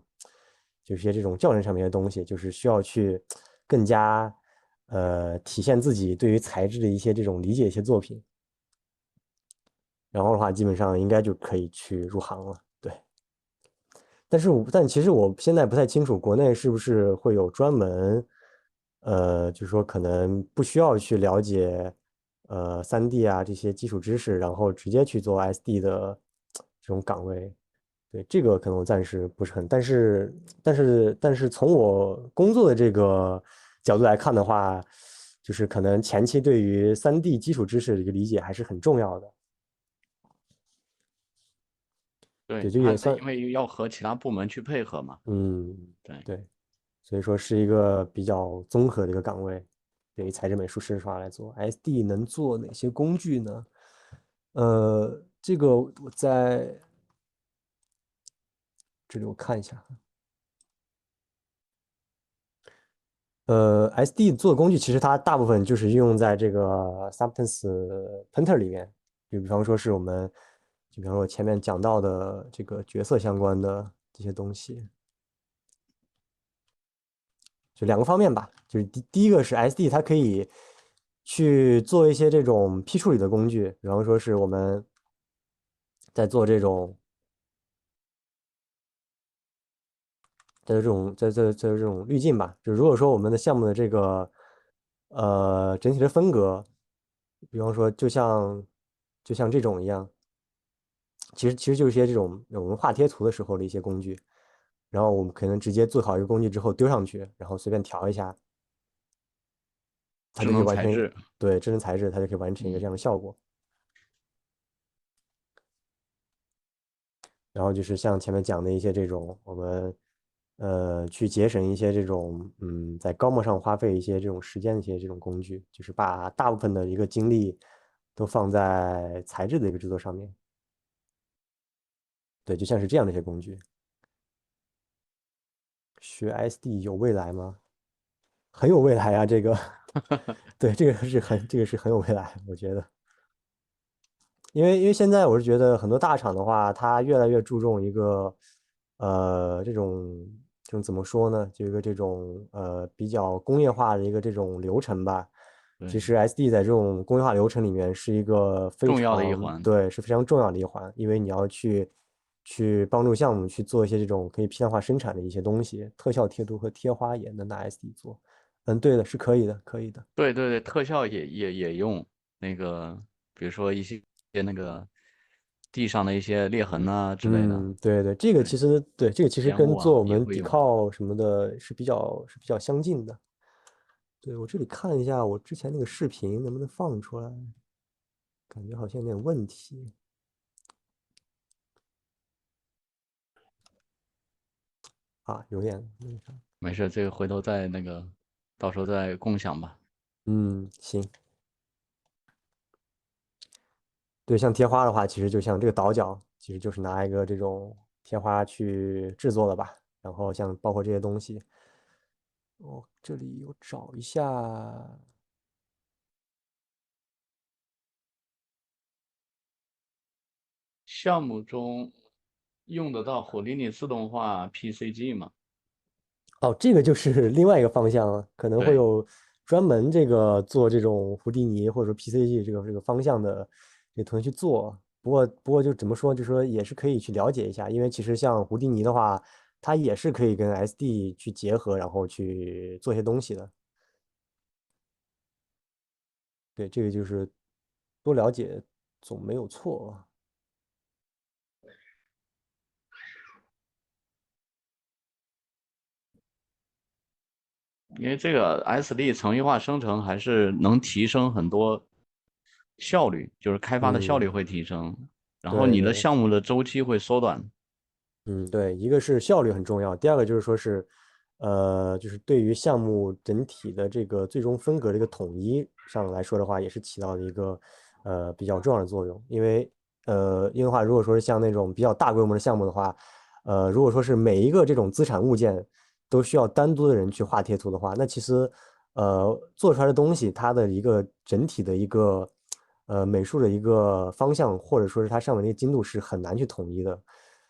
B: 就是一些这种教程上面的东西，就是需要去更加体现自己对于材质的一些这种理解一些作品，然后的话基本上应该就可以去入行了。对。但其实我现在不太清楚国内是不是会有专门，就是说可能不需要去了解，3D 啊这些基础知识，然后直接去做 SD 的这种岗位。对，这个可能我暂时不是很，但是从我工作的这个角度来看的话，就是可能前期对于3D 基础知识的一个理解还是很重要的。对，
A: 对，他
B: 就也算，
A: 因为要和其他部门去配合嘛。
B: 嗯，
A: 对，
B: 对。所以说是一个比较综合的一个岗位，对于材质美术师刷来做，SD 能做哪些工具呢？这个我在这里我看一下，SD 做的工具其实它大部分就是应用在这个 Substance Painter 里面，就比方说是我们，就比方说我前面讲到的这个角色相关的这些东西，就两个方面吧，就是第一个是 SD，它可以去做一些这种批处理的工具，比方说是我们在做这种在这种滤镜吧，就如果说我们的项目的这个整体的风格，比方说就像这种一样，其实就是一些这种我们画贴图的时候的一些工具，然后我们可能直接做好一个工具之后丢上去，然后随便调一下，它
A: 智
B: 就可以完成，
A: 能材质，
B: 对，智能材质，它就可以完成一个这
A: 嗯，
B: 样的效果。然后就是像前面讲的一些这种，我们去节省一些这种在高模上花费一些这种时间的一些这种工具，就是把大部分的一个精力都放在材质的一个制作上面。对，就像是这样的一些工具。学 SD 有未来吗？很有未来啊，这个，对，这个是很有未来，我觉得。因为现在我是觉得很多大厂的话，它越来越注重一个这种怎么说呢？就一个这种比较工业化的一个这种流程吧。其
A: 对，
B: 实 SD 在这种工业化流程里面是一个非
A: 重要的一
B: 常，
A: 环。
B: 对，是非常重要的一环，因为你要去帮助项目去做一些这种可以批量化生产的一些东西，特效贴图和贴花也能拿 SD 做。嗯，对的，是可以的，可以的。
A: 对对对，特效也用那个，比如说一些那个地上的一些裂痕呐、之类的。
B: 嗯，对对，
A: 对，
B: 这个其实
A: 烟雾啊
B: 跟做我们底
A: 也会用。
B: 靠什么的是比较相近的。对，我这里看一下我之前那个视频能不能放出来，感觉好像有点问题啊，有点那个啥。
A: 没事，这个回头再那个，到时候再共享吧。
B: 嗯，行。对，像贴花的话，其实就像这个倒角，其实就是拿一个这种贴花去制作的吧。然后像包括这些东西，我这里我找一下。
A: 项目中用得到火力尼自动化 PCG 吗？
B: 哦，这个就是另外一个方向了，可能会
A: 对，
B: 有专门这个做这种胡迪尼或者说 PCG 这个方向的这同学去做。不过就怎么说，就说也是可以去了解一下，因为其实像胡迪尼的话，它也是可以跟 SD 去结合，然后去做一些东西的。对，这个就是多了解总没有错。
A: 因为这个 SD 程序化生成还是能提升很多效率，就是开发的效率
B: 嗯，
A: 会提升，然后你的
B: 对对。
A: 项目的周期会缩短。
B: 嗯，对，一个是效率很重要，第二个就是说是，就是对于项目整体的这个最终风格的一个统一上来说的话，也是起到了一个比较重要的作用。因为的话，如果说是像那种比较大规模的项目的话，如果说是每一个这种资产物件都需要单独的人去画贴图的话，那其实做出来的东西它的一个整体的一个美术的一个方向，或者说是它上面的一个精度是很难去统一的。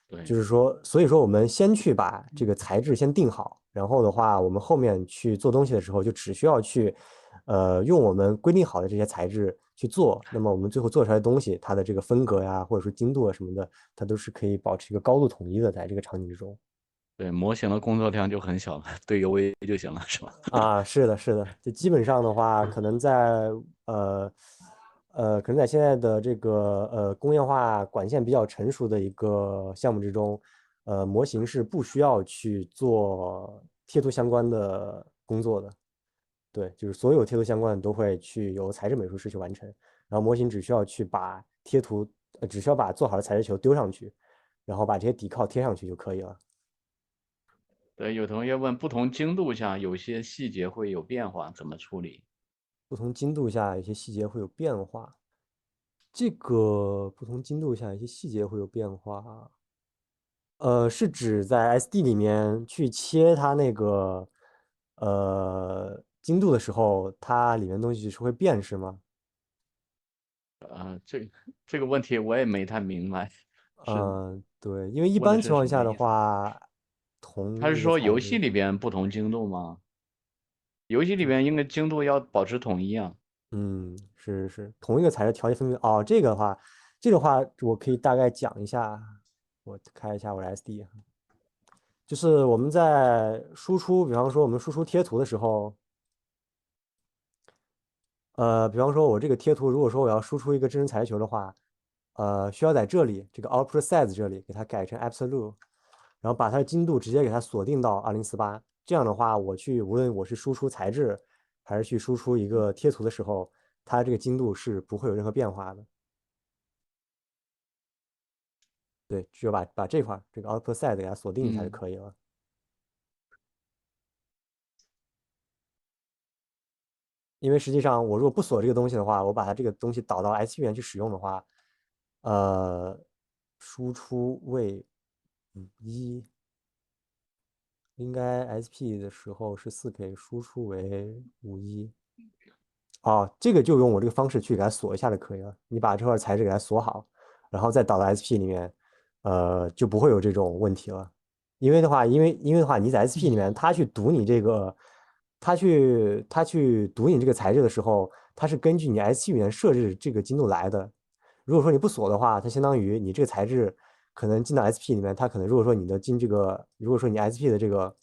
B: 就
A: 对
B: 是说，所以说我们先去把这个材质先定好，然后的话，我们后面去做东西的时候，就只需要去，用我们规定好的这些材质去做。那么我们最后做出来的东西，它的这个风格呀，或者说精度啊什么的，它都是可以保持一个高度统一的，在这个场景之中。
A: 对，模型的工作量就很小了，对 UV 就行了，是吧？
B: 啊，是的，是的，这基本上的话，呃可能在现在的这个工业化管线比较成熟的一个项目之中，模型是不需要去做贴图相关的工作的。对，就是所有贴图相关的都会去由材质美术师去完成，然后模型只需要去把贴图，只需要把做好的材质球丢上去，然后把这些底靠贴上去就可以了。
A: 对，有同学问，不同精度下有些细节会有变化，怎么处理？
B: 不同精度下，有些细节会有变化。这个不同精度下，一些细节会有变化。是指在 SD 里面去切它那个精度的时候，它里面东西是会变是吗？
A: 这个问题我也没太明白，是
B: 对，因为一般情
A: 问的是
B: 况下的
A: 什么意思？
B: 话，同一个
A: 他是说
B: 材质，
A: 游戏里边不同精度吗？游戏里边应该精度要保持统一啊。
B: 嗯，是同一个材质条件分别。哦，这个话我可以大概讲一下，我开一下我的 SD。就是我们在输出，比方说我们输出贴图的时候，比方说我这个贴图，如果说我要输出一个真人彩球的话，需要在这里这个 output size 这里给它改成 absolute，然后把它的精度直接给它锁定到2048。这样的话，无论我是输出材质还是去输出一个贴图的时候，它这个精度是不会有任何变化的。对，只有把这块这个 output size 给它锁定一下就
A: 嗯，
B: 可以了。因为实际上我如果不锁这个东西的话，我把它这个东西导到 SP 里面去使用的话，呃，输出为51，应该 SP 的时候是4K，输出为51。哦，这个就用我这个方式去给它锁一下就可以了。你把这块材质给它锁好，然后再导到 SP 里面，就不会有这种问题了。因为的话，你在 SP 里面，他去读你这个材质的时候，它是根据你 SP 里面设置这个精度来的。如果说你不锁的话，它相当于你这个材质可能进到 SP 里面，它可能如果说你的进这个，如果说你 SP 的这个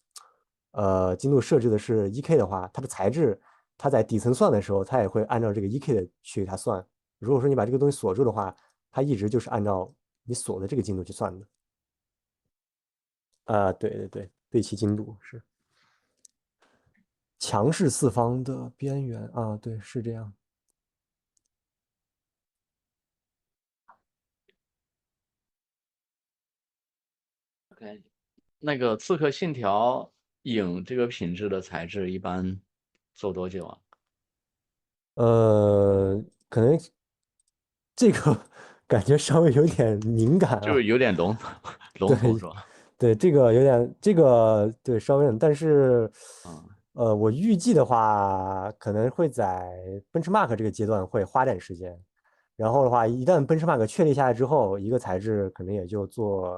B: 精度设置的是 1K 的话，它的材质它在底层算的时候，它也会按照这个 1K 的去给它算。如果说你把这个东西锁住的话，它一直就是按照你锁的这个精度去算的。对对对，对齐精度是强势四方的边缘啊，对，是这样。
A: OK，那个《刺客信条：影》这个品质的材质一般做多久啊？
B: 可能这个感觉稍微有点敏感
A: 就是
B: 啊。
A: 有点笼笼统是吧？
B: 对，这个有点，这个对稍微有点，但是，
A: 嗯
B: 我预计的话，可能会在 benchmark 这个阶段会花点时间。然后的话，一旦 benchmark 确立下来之后，一个材质可能也就做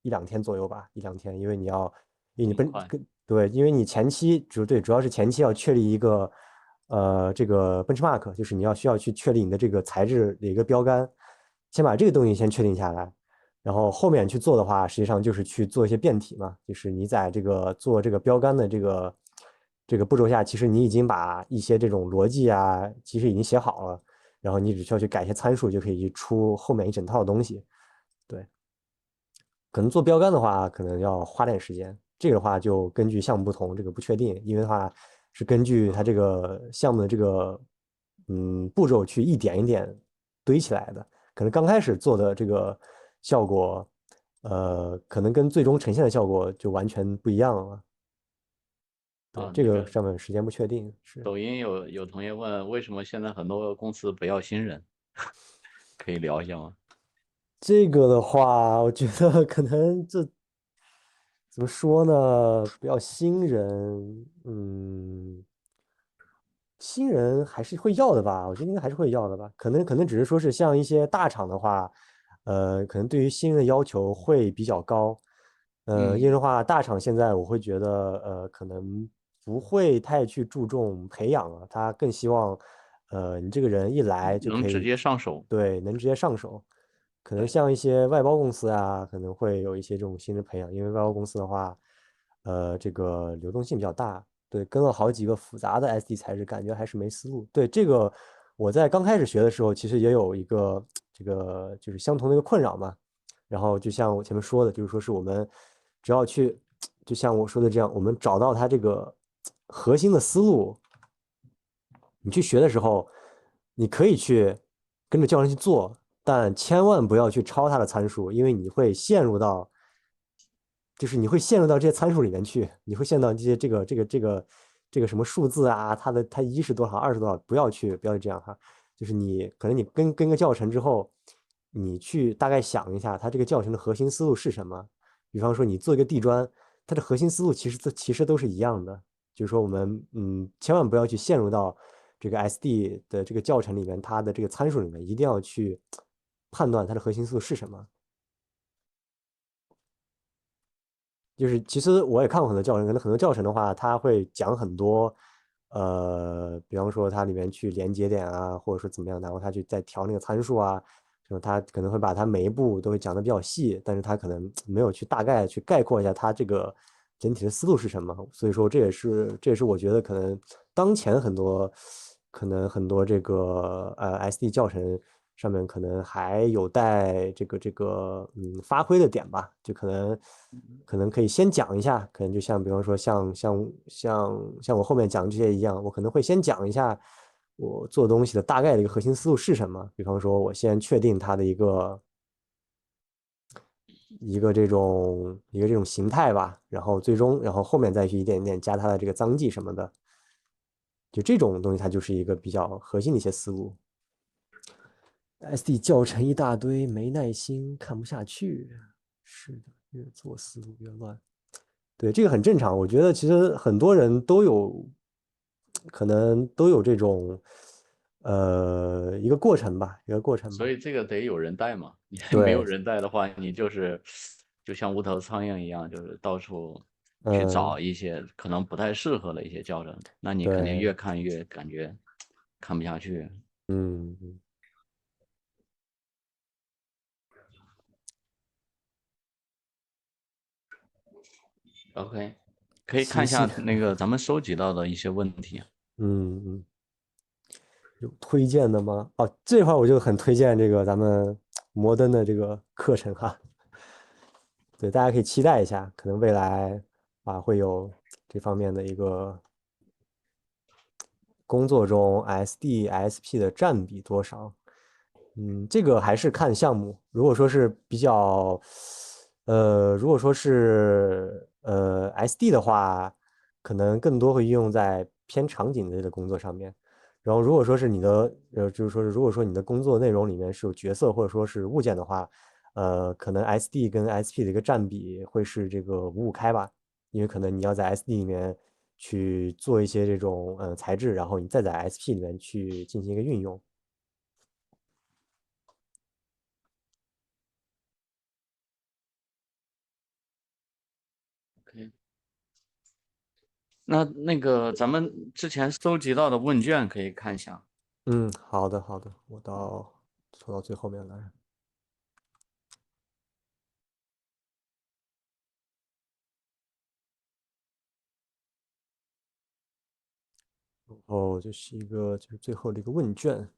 B: 一两天左右吧，一两天，因为你要，因为你
A: 挺快。
B: 对，因为你前期主要是前期要确立一个这个 benchmark，就是你需要去确立你的这个材质的一个标杆，先把这个东西先确定下来。然后后面去做的话，实际上就是去做一些变体嘛，就是你在这个做这个标杆的这个步骤下，其实你已经把一些这种逻辑啊，其实已经写好了，然后你只需要去改一些参数，就可以出后面一整套的东西。对，可能做标杆的话，可能要花点时间。这个的话就根据项目不同，这个不确定，因为的话是根据它这个项目的这个步骤去一点一点堆起来的。可能刚开始做的这个效果，可能跟最终呈现的效果就完全不一样了。对，这
A: 那个
B: 个上面时间不确定，是
A: 抖音有同学问，为什么现在很多公司不要新人？可以聊一下吗？
B: 这个的话，我觉得可能这怎么说呢？不要新人，新人还是会要的吧？我觉得应该还是会要的吧。可能只是说是像一些大厂的话，可能对于新人的要求会比较高。因为
A: 嗯，
B: 的话，大厂现在我会觉得，可能不会太去注重培养了，他更希望，你这个人一来就可以，
A: 能直接上手。
B: 对，能直接上手。可能
A: 对，
B: 像一些外包公司啊，可能会有一些这种新人培养，因为外包公司的话，这个流动性比较大。对，跟了好几个复杂的 SD 材质，感觉还是没思路。对，这个我在刚开始学的时候，其实也有一个这个就是相同的一个困扰嘛。然后就像我前面说的，就是说是我们只要去，就像我说的这样，我们找到它这个核心的思路，你去学的时候，你可以去跟着教程去做，但千万不要去抄它的参数，因为你会陷入到，就是你会陷入到这些参数里面去，你会陷到这些什么数字啊，它一是多少，二是多少，不要这样哈，就是可能你跟个教程之后，你去大概想一下它这个教程的核心思路是什么，比方说你做一个地砖，它的核心思路其实都是一样的。就是说我们千万不要去陷入到这个 SD 的这个教程里面，它的这个参数里面，一定要去判断它的核心素是什么。就是其实我也看过很多教程，可能很多教程的话，它会讲很多，比方说它里面去连节点啊，或者说怎么样，然后它去再调那个参数啊，就它可能会把它每一步都会讲的比较细，但是它可能没有去大概去概括一下它这个整体的思路是什么。所以说这也是我觉得可能当前可能很多这个SD 教程上面可能还有待这个发挥的点吧，就可能可以先讲一下，可能就像比方说像我后面讲这些一样，我可能会先讲一下我做东西的大概的一个核心思路是什么，比方说我先确定它的一个这种形态吧，然后后面再去一点一点加它的这个脏记什么的，就这种东西它就是一个比较核心的一些思路。SD 教程一大堆，没耐心，看不下去。是的，越做思路越乱。对，这个很正常。我觉得其实很多人都有，可能都有这种，一个过程吧，一个过程吧。
A: 所以这个得有人带嘛。你没有
B: 对，
A: 人带的话，你就是就像无头苍蝇一样，就是到处去
B: 嗯，
A: 找一些可能不太适合的一些教程，那你肯定
B: 对，
A: 越看越感觉看不下去。
B: 嗯。
A: OK，可以看一下
B: 其
A: 那个咱们收集到的一些问题啊。
B: 嗯嗯，有推荐的吗？哦，这块儿我就很推荐这个咱们摩登的这个课程哈，对，大家可以期待一下，可能未来啊会有这方面的一个工作中 SD、SP 的占比多少？这个还是看项目。如果说是比较，如果说是SD 的话，可能更多会运用在偏场景类的工作上面。然后如果说是你的，就是说是如果说你的工作内容里面是有角色或者说是物件的话，可能 SD 跟 SP 的一个占比会是这个5-5开吧。因为可能你要在 SD 里面去做一些这种材质，然后你再在 SP 里面去进行一个运用。
A: OK，那个咱们之前搜集到的问卷可以看一下。
B: 嗯，好的好的，我拖到最后面来，然后就是一个就是最后的一个问卷。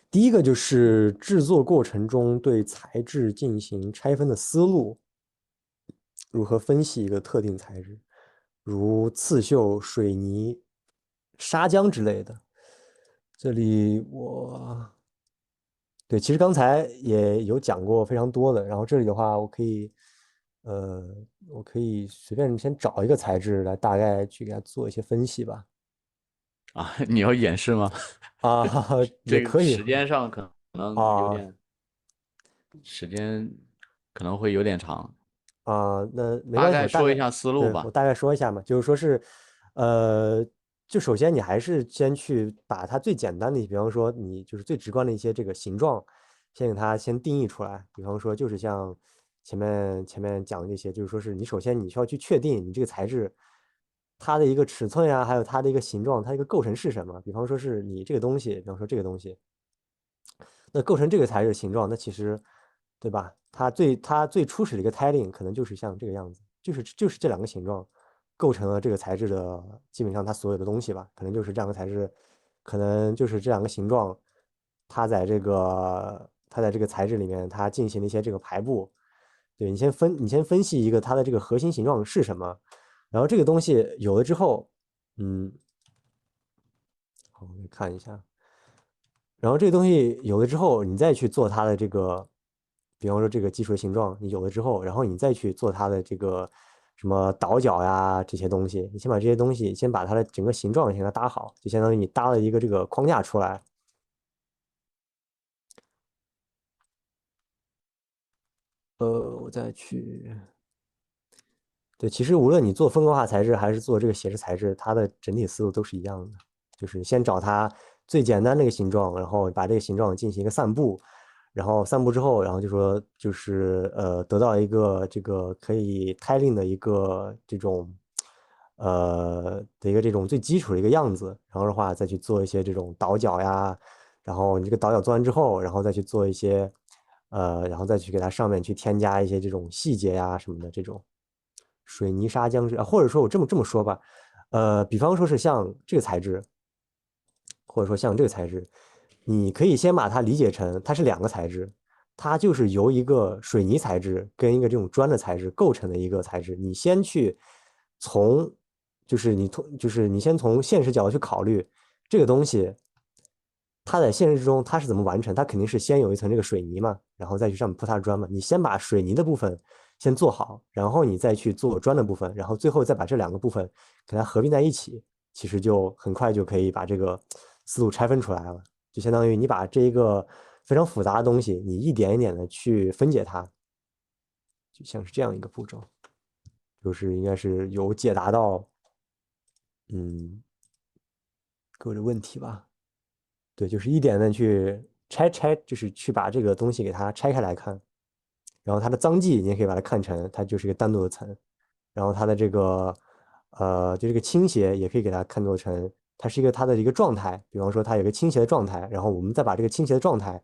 B: 第一个就是制作过程中对材质进行拆分的思路，如何分析一个特定材质，如刺绣、水泥、砂浆之类的。这里对，其实刚才也有讲过非常多的，然后这里的话，呃，我可以随便先找一个材质来大概去给它做一些分析吧。
A: 啊，你要演示吗？
B: 啊，也可以
A: 这个时间上可能有
B: 啊
A: 点，时间可能会有点长，
B: 那没
A: 大
B: 关系，我大概
A: 概说一下思路吧。
B: 对我大概说一下嘛，就是说是，呃，就首先你还是先去把它最简单的，比方说你就是最直观的一些这个形状，先给它先定义出来。比方说就是像前面讲的这些，就是说是你首先你需要去确定你这个材质它的一个尺寸呀，还有它的一个形状，它一个构成是什么。比方说是你这个东西，比方说这个东西。那构成这个材质的形状，那其实，对吧？它最初始的一个 tiling 可能就是像这个样子，就是这两个形状构成了这个材质的基本上它所有的东西吧，可能就是这两个材质，可能就是这两个形状，它在这个材质里面它进行了一些这个排布。对，你先分析一个它的这个核心形状是什么，然后这个东西有了之后，嗯，好，我们看一下。然后这个东西有了之后，你再去做它的这个，比方说这个基础的形状，你有了之后，然后你再去做它的这个什么倒角呀这些东西，你先把这些东西先把它的整个形状先给它搭好，就相当于你搭了一个这个框架出来。我再去对，其实无论你做风格化材质还是做这个写实材质，它的整体思路都是一样的，就是先找它最简单的一个形状，然后把这个形状进行一个散布，然后散布之后，然后就说就是得到一个这个可以 tiling 的一个这种的一个这种最基础的一个样子，然后的话再去做一些这种倒角呀，然后你这个倒角做完之后，然后再去做一些然后再去给它上面去添加一些这种细节呀什么的这种。水泥砂浆是，或者说我这么说吧，比方说是像这个材质，或者说像这个材质，你可以先把它理解成它是两个材质，它就是由一个水泥材质跟一个这种砖的材质构成的一个材质。你先去从，就是你先从现实角度去考虑这个东西，它在现实之中它是怎么完成？它肯定是先有一层这个水泥嘛，然后再去上面铺它的砖嘛。你先把水泥的部分先做好，然后你再去做砖的部分，然后最后再把这两个部分给它合并在一起，其实就很快就可以把这个思路拆分出来了。就相当于你把这一个非常复杂的东西，你一点一点的去分解它，就像是这样一个步骤，就是应该是有解答到嗯各位的问题吧。对，就是一点的去拆，就是去把这个东西给它拆开来看。然后它的脏迹你也可以把它看成它就是一个单独的层，然后它的这个就这个倾斜也可以给它看作成它是一个它的一个状态，比方说它有一个倾斜的状态，然后我们再把这个倾斜的状态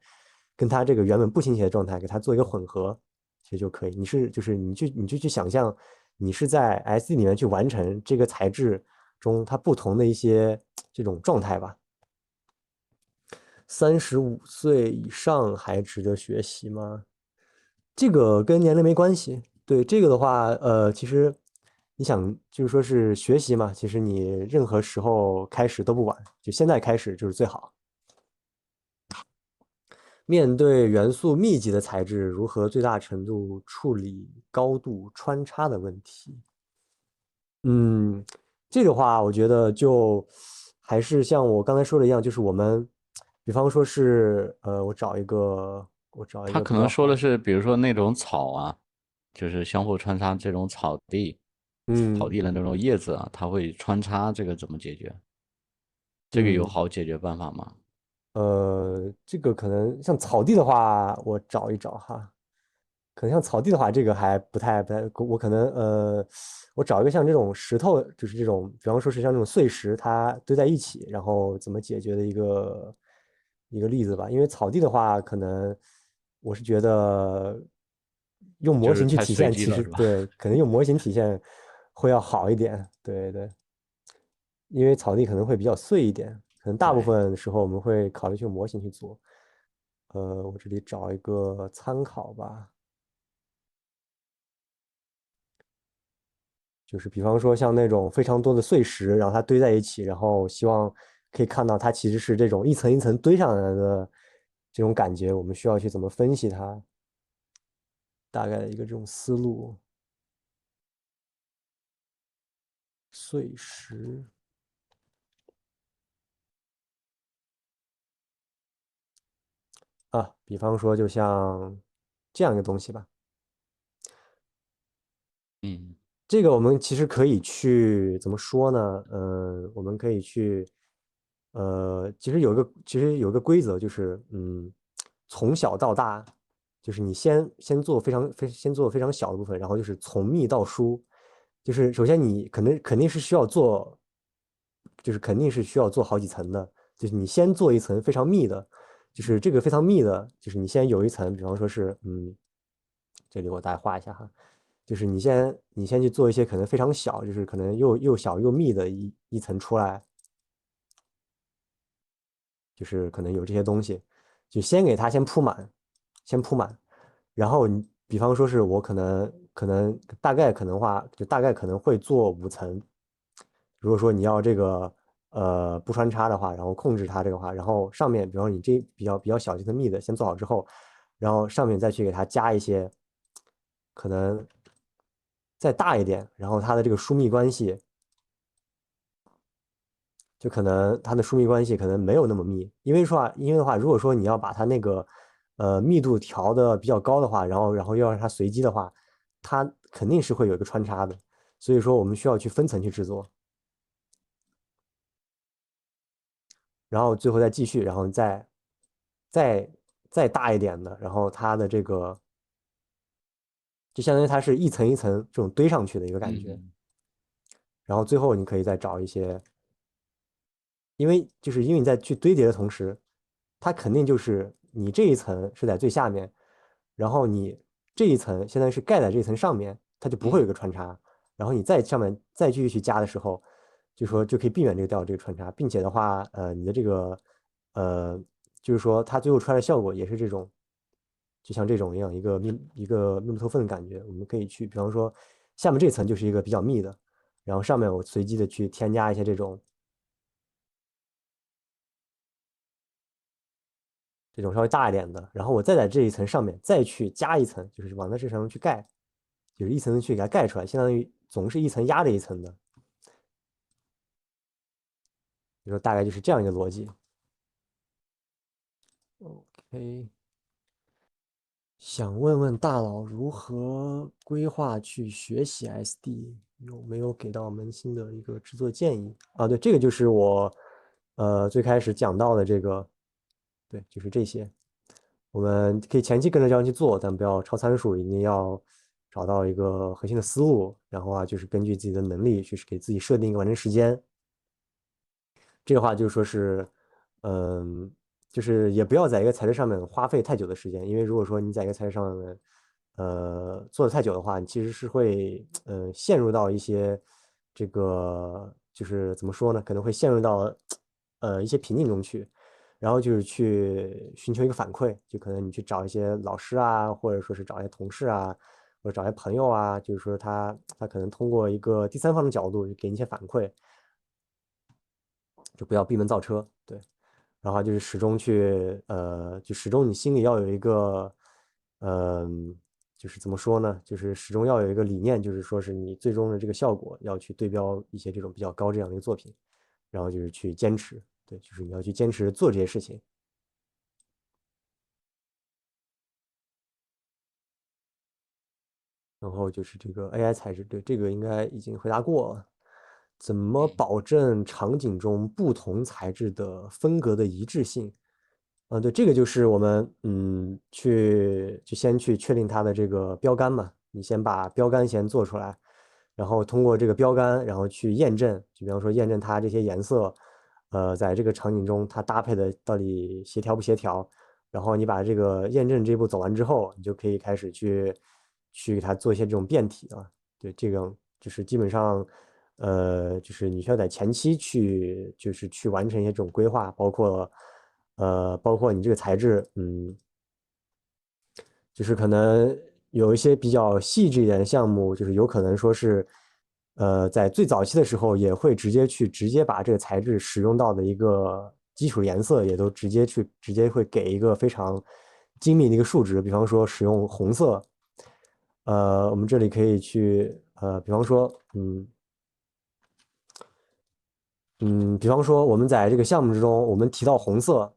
B: 跟它这个原本不倾斜的状态给它做一个混合，其实就可以。就是你就去想象你是在 SD 里面去完成这个材质中它不同的一些这种状态吧。35岁以上还值得学习吗？这个跟年龄没关系。对这个的话，其实你想就是说是学习嘛，其实你任何时候开始都不晚，就现在开始就是最好。面对元素密集的材质，如何最大程度处理高度穿插的问题？嗯，这个话我觉得就还是像我刚才说的一样，就是我们，比方说是我找一个比
A: 他可能
B: 较好的。
A: 说的是，比如说那种草啊，就是相互穿插这种草地、草
B: 嗯
A: 地的那种叶子啊，它会穿插，这个怎么解决？这个有
B: 嗯。
A: 好解决办法吗？
B: 这个可能像草地的话，我找一找哈。可能像草地的话，这个还不太，我可能我找一个像这种石头，就是这种，比方说是像这种碎石，它堆在一起，然后怎么解决的一个例子吧。因为草地的话，可能我是觉得用模
A: 就是太
B: 型去体现，
A: 随机了，是吧？
B: 其实对，可能用模型体现会要好一点。对对。因为草地可能会比较碎一点，可能大部
A: 对，
B: 分时候我们会考虑用模型去做。我这里找一个参考吧，就是比方说像那种非常多的碎石，然后它堆在一起，然后希望可以看到它其实是这种一层一层堆上来的这种感觉，我们需要去怎么分析它，大概的一个这种思路。碎石啊，比方说就像这样一个东西吧。
A: 嗯
B: 这个我们其实可以去怎么说呢？我们可以去，其实有一个规则，就是从小到大，就是你先做先做非常小的部分，然后就是从密到疏，就是首先你肯定是需要做，就是肯定是需要做好几层的，就是你先做一层非常密的，就是这个非常密的，就是你先有一层，比方说是这里我大概画一下哈。就是你先去做一些可能非常小，就是可能又小又密的一层出来，就是可能有这些东西，就先给它先铺满，先铺满，然后你比方说是我可能大概可能话就大概可能会做5层，如果说你要这个不穿插的话，然后控制它这个话，然后上面比方说你这比较小这层密的先做好之后，然后上面再去给它加一些可能再大一点，然后它的这个疏密关系就可能它的疏密关系可能没有那么密，因为的话，如果说你要把它那个密度调的比较高的话，然后又要让它随机的话，它肯定是会有一个穿插的，所以说我们需要去分层去制作，然后最后再继续，然后再再大一点的，然后它的这个就相当于它是一层一层这种堆上去的一个感觉，
A: 嗯
B: 然后最后你可以再找一些因为你在去堆叠的同时，它肯定就是你这一层是在最下面，然后你这一层现在是盖在这一层上面，它就不会有一
A: 嗯
B: 个穿插。然后你在上面再继续去加的时候，就说就可以避免这个穿插，并且的话，你的这个就是说它最后出来的效果也是这种，就像这种一样一个密不透风的感觉。我们可以去，比方说下面这层就是一个比较密的，然后上面我随机的去添加一些这种稍微大一点的，然后我再在这一层上面再去加一层，就是往那这上面去盖，就是一层层去给它盖出来，相当于总是一层压着一层的。比如说大概就是这样一个逻辑。OK，想问问大佬如何规划去学习 SD，有没有给到扪心的一个制作建议啊？对，这个就是我最开始讲到的这个，对，就是这些。我们可以前期跟着这样去做，但不要超参数，一定要找到一个核心的思路，然后啊，就是根据自己的能力去给自己设定一个完成时间。这个话就是说是，嗯，就是也不要在一个材质上面花费太久的时间，因为如果说你在一个材质上面，做的太久的话，你其实是会，陷入到一些这个就是怎么说呢，可能会陷入到一些瓶颈中去，然后就是去寻求一个反馈，就可能你去找一些老师啊，或者说是找一些同事啊，或者找一些朋友啊，就是说他可能通过一个第三方的角度给你一些反馈，就不要闭门造车，对。然后就是始终去，就始终你心里要有一个，就是怎么说呢？就是始终要有一个理念，就是说是你最终的这个效果要去对标一些这种比较高质量的一个作品，然后就是去坚持，对，就是你要去坚持做这些事情。然后就是这个 AI 材质，对，这个应该已经回答过了。怎么
A: 嗯
B: 保证场景中不同材质的风格的一致性？对，这个就是我们就先去确定它的这个标杆嘛，你先把标杆先做出来，然后通过这个标杆，然后去验证，就比方说验证它这些颜色，在这个场景中它搭配的到底协调不协调，然后你把这个验证这一步走完之后，你就可以开始去给它做一些这种变体啊，对，这个就是基本上。就是你需要在前期就是去完成一些这种规划，包括你这个材质，就是可能有一些比较细致一点的项目，就是有可能说是，在最早期的时候也会直接把这个材质使用到的一个基础颜色，也都直接会给一个非常精密的一个数值，比方说使用红色，我们这里可以去，比方说，比方说我们在这个项目之中，我们提到红色，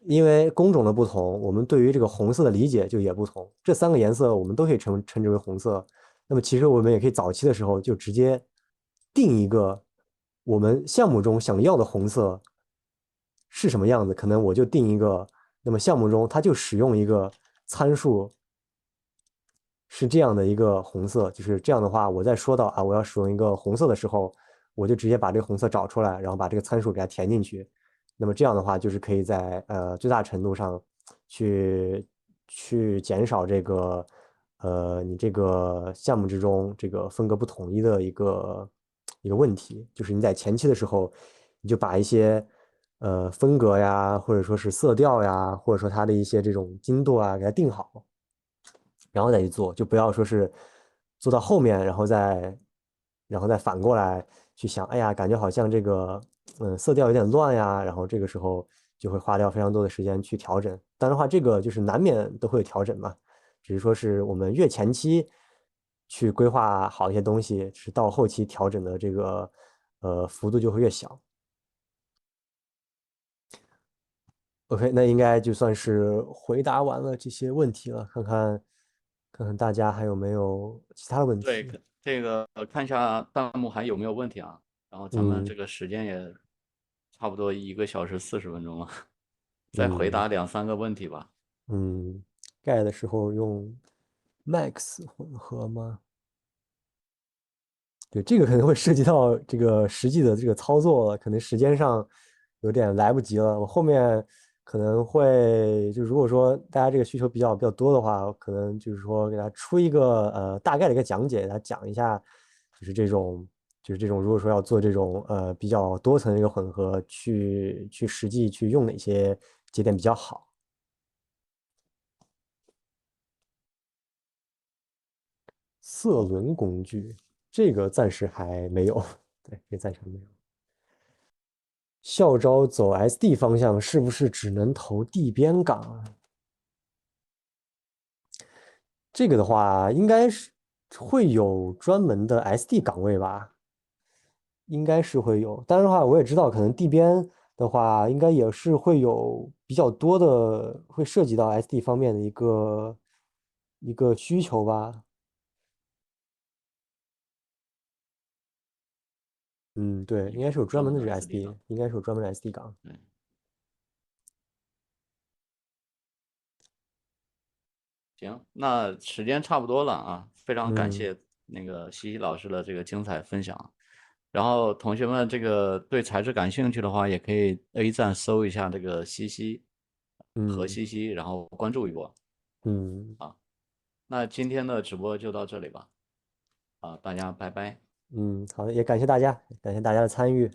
B: 因为工种的不同，我们对于这个红色的理解就也不同。这三个颜色我们都可以称之为红色。那么其实我们也可以早期的时候就直接定一个我们项目中想要的红色是什么样子，可能我就定一个。那么项目中它就使用一个参数是这样的一个红色，就是这样的话，我在说到啊我要使用一个红色的时候，我就直接把这个红色找出来，然后把这个参数给它填进去。那么这样的话，就是可以在最大程度上去减少这个你这个项目之中这个风格不统一的一个问题。就是你在前期的时候，你就把一些风格呀，或者说是色调呀，或者说它的一些这种精度啊，给它定好。然后再去做，就不要说是做到后面，然后再反过来去想，哎呀，感觉好像这个色调有点乱呀，然后这个时候就会花掉非常多的时间去调整。当然的话，这个就是难免都会有调整嘛，只是说是我们越前期去规划好一些东西，是到后期调整的这个幅度就会越小。OK，那应该就算是回答完了这些问题了，看看大家还有没有其他的问
A: 对，
B: 题。
A: 这个看一下弹幕还有没有问题啊？然后咱们
B: 嗯
A: 这个时间也差不多1个小时40分钟了，再回
B: 嗯
A: 答两三个问题吧。
B: 盖的时候用 Max 混合吗？对，这个可能会涉及到这个实际的这个操作了，可能时间上有点来不及了。我后面可能会就如果说大家这个需求比较多的话，可能就是说给他出一个大概的一个讲解，给他讲一下，就是这种如果说要做这种比较多层的一个混合，去实际去用哪些节点比较好。色轮工具，这个暂时还没有，对，这暂时没有。校招走 SD 方向是不是只能投地边岗啊？这个的话，应该是会有专门的 SD 岗位吧？应该是会有。当然的话，我也知道，可能地边的话，应该也是会有比较多的，会涉及到 SD 方面的一个需求吧。嗯，对，应该是有专
A: 专门的
B: 门的这个
A: SD
B: SD，
A: 岗。
B: 应该是有专门的 SD 岗。
A: 对，行，那时间差不多了啊，非常感
B: 嗯
A: 谢那个西西老师的这个精彩分享。然后同学们这个对材质感兴趣的话，也可以 A 站搜一下这个西西和
B: 嗯
A: 西西，然后关注一波
B: 嗯
A: 啊。那今天的直播就到这里吧，啊，大家拜拜。
B: 嗯，好的，也感谢大家，感谢大家的参与。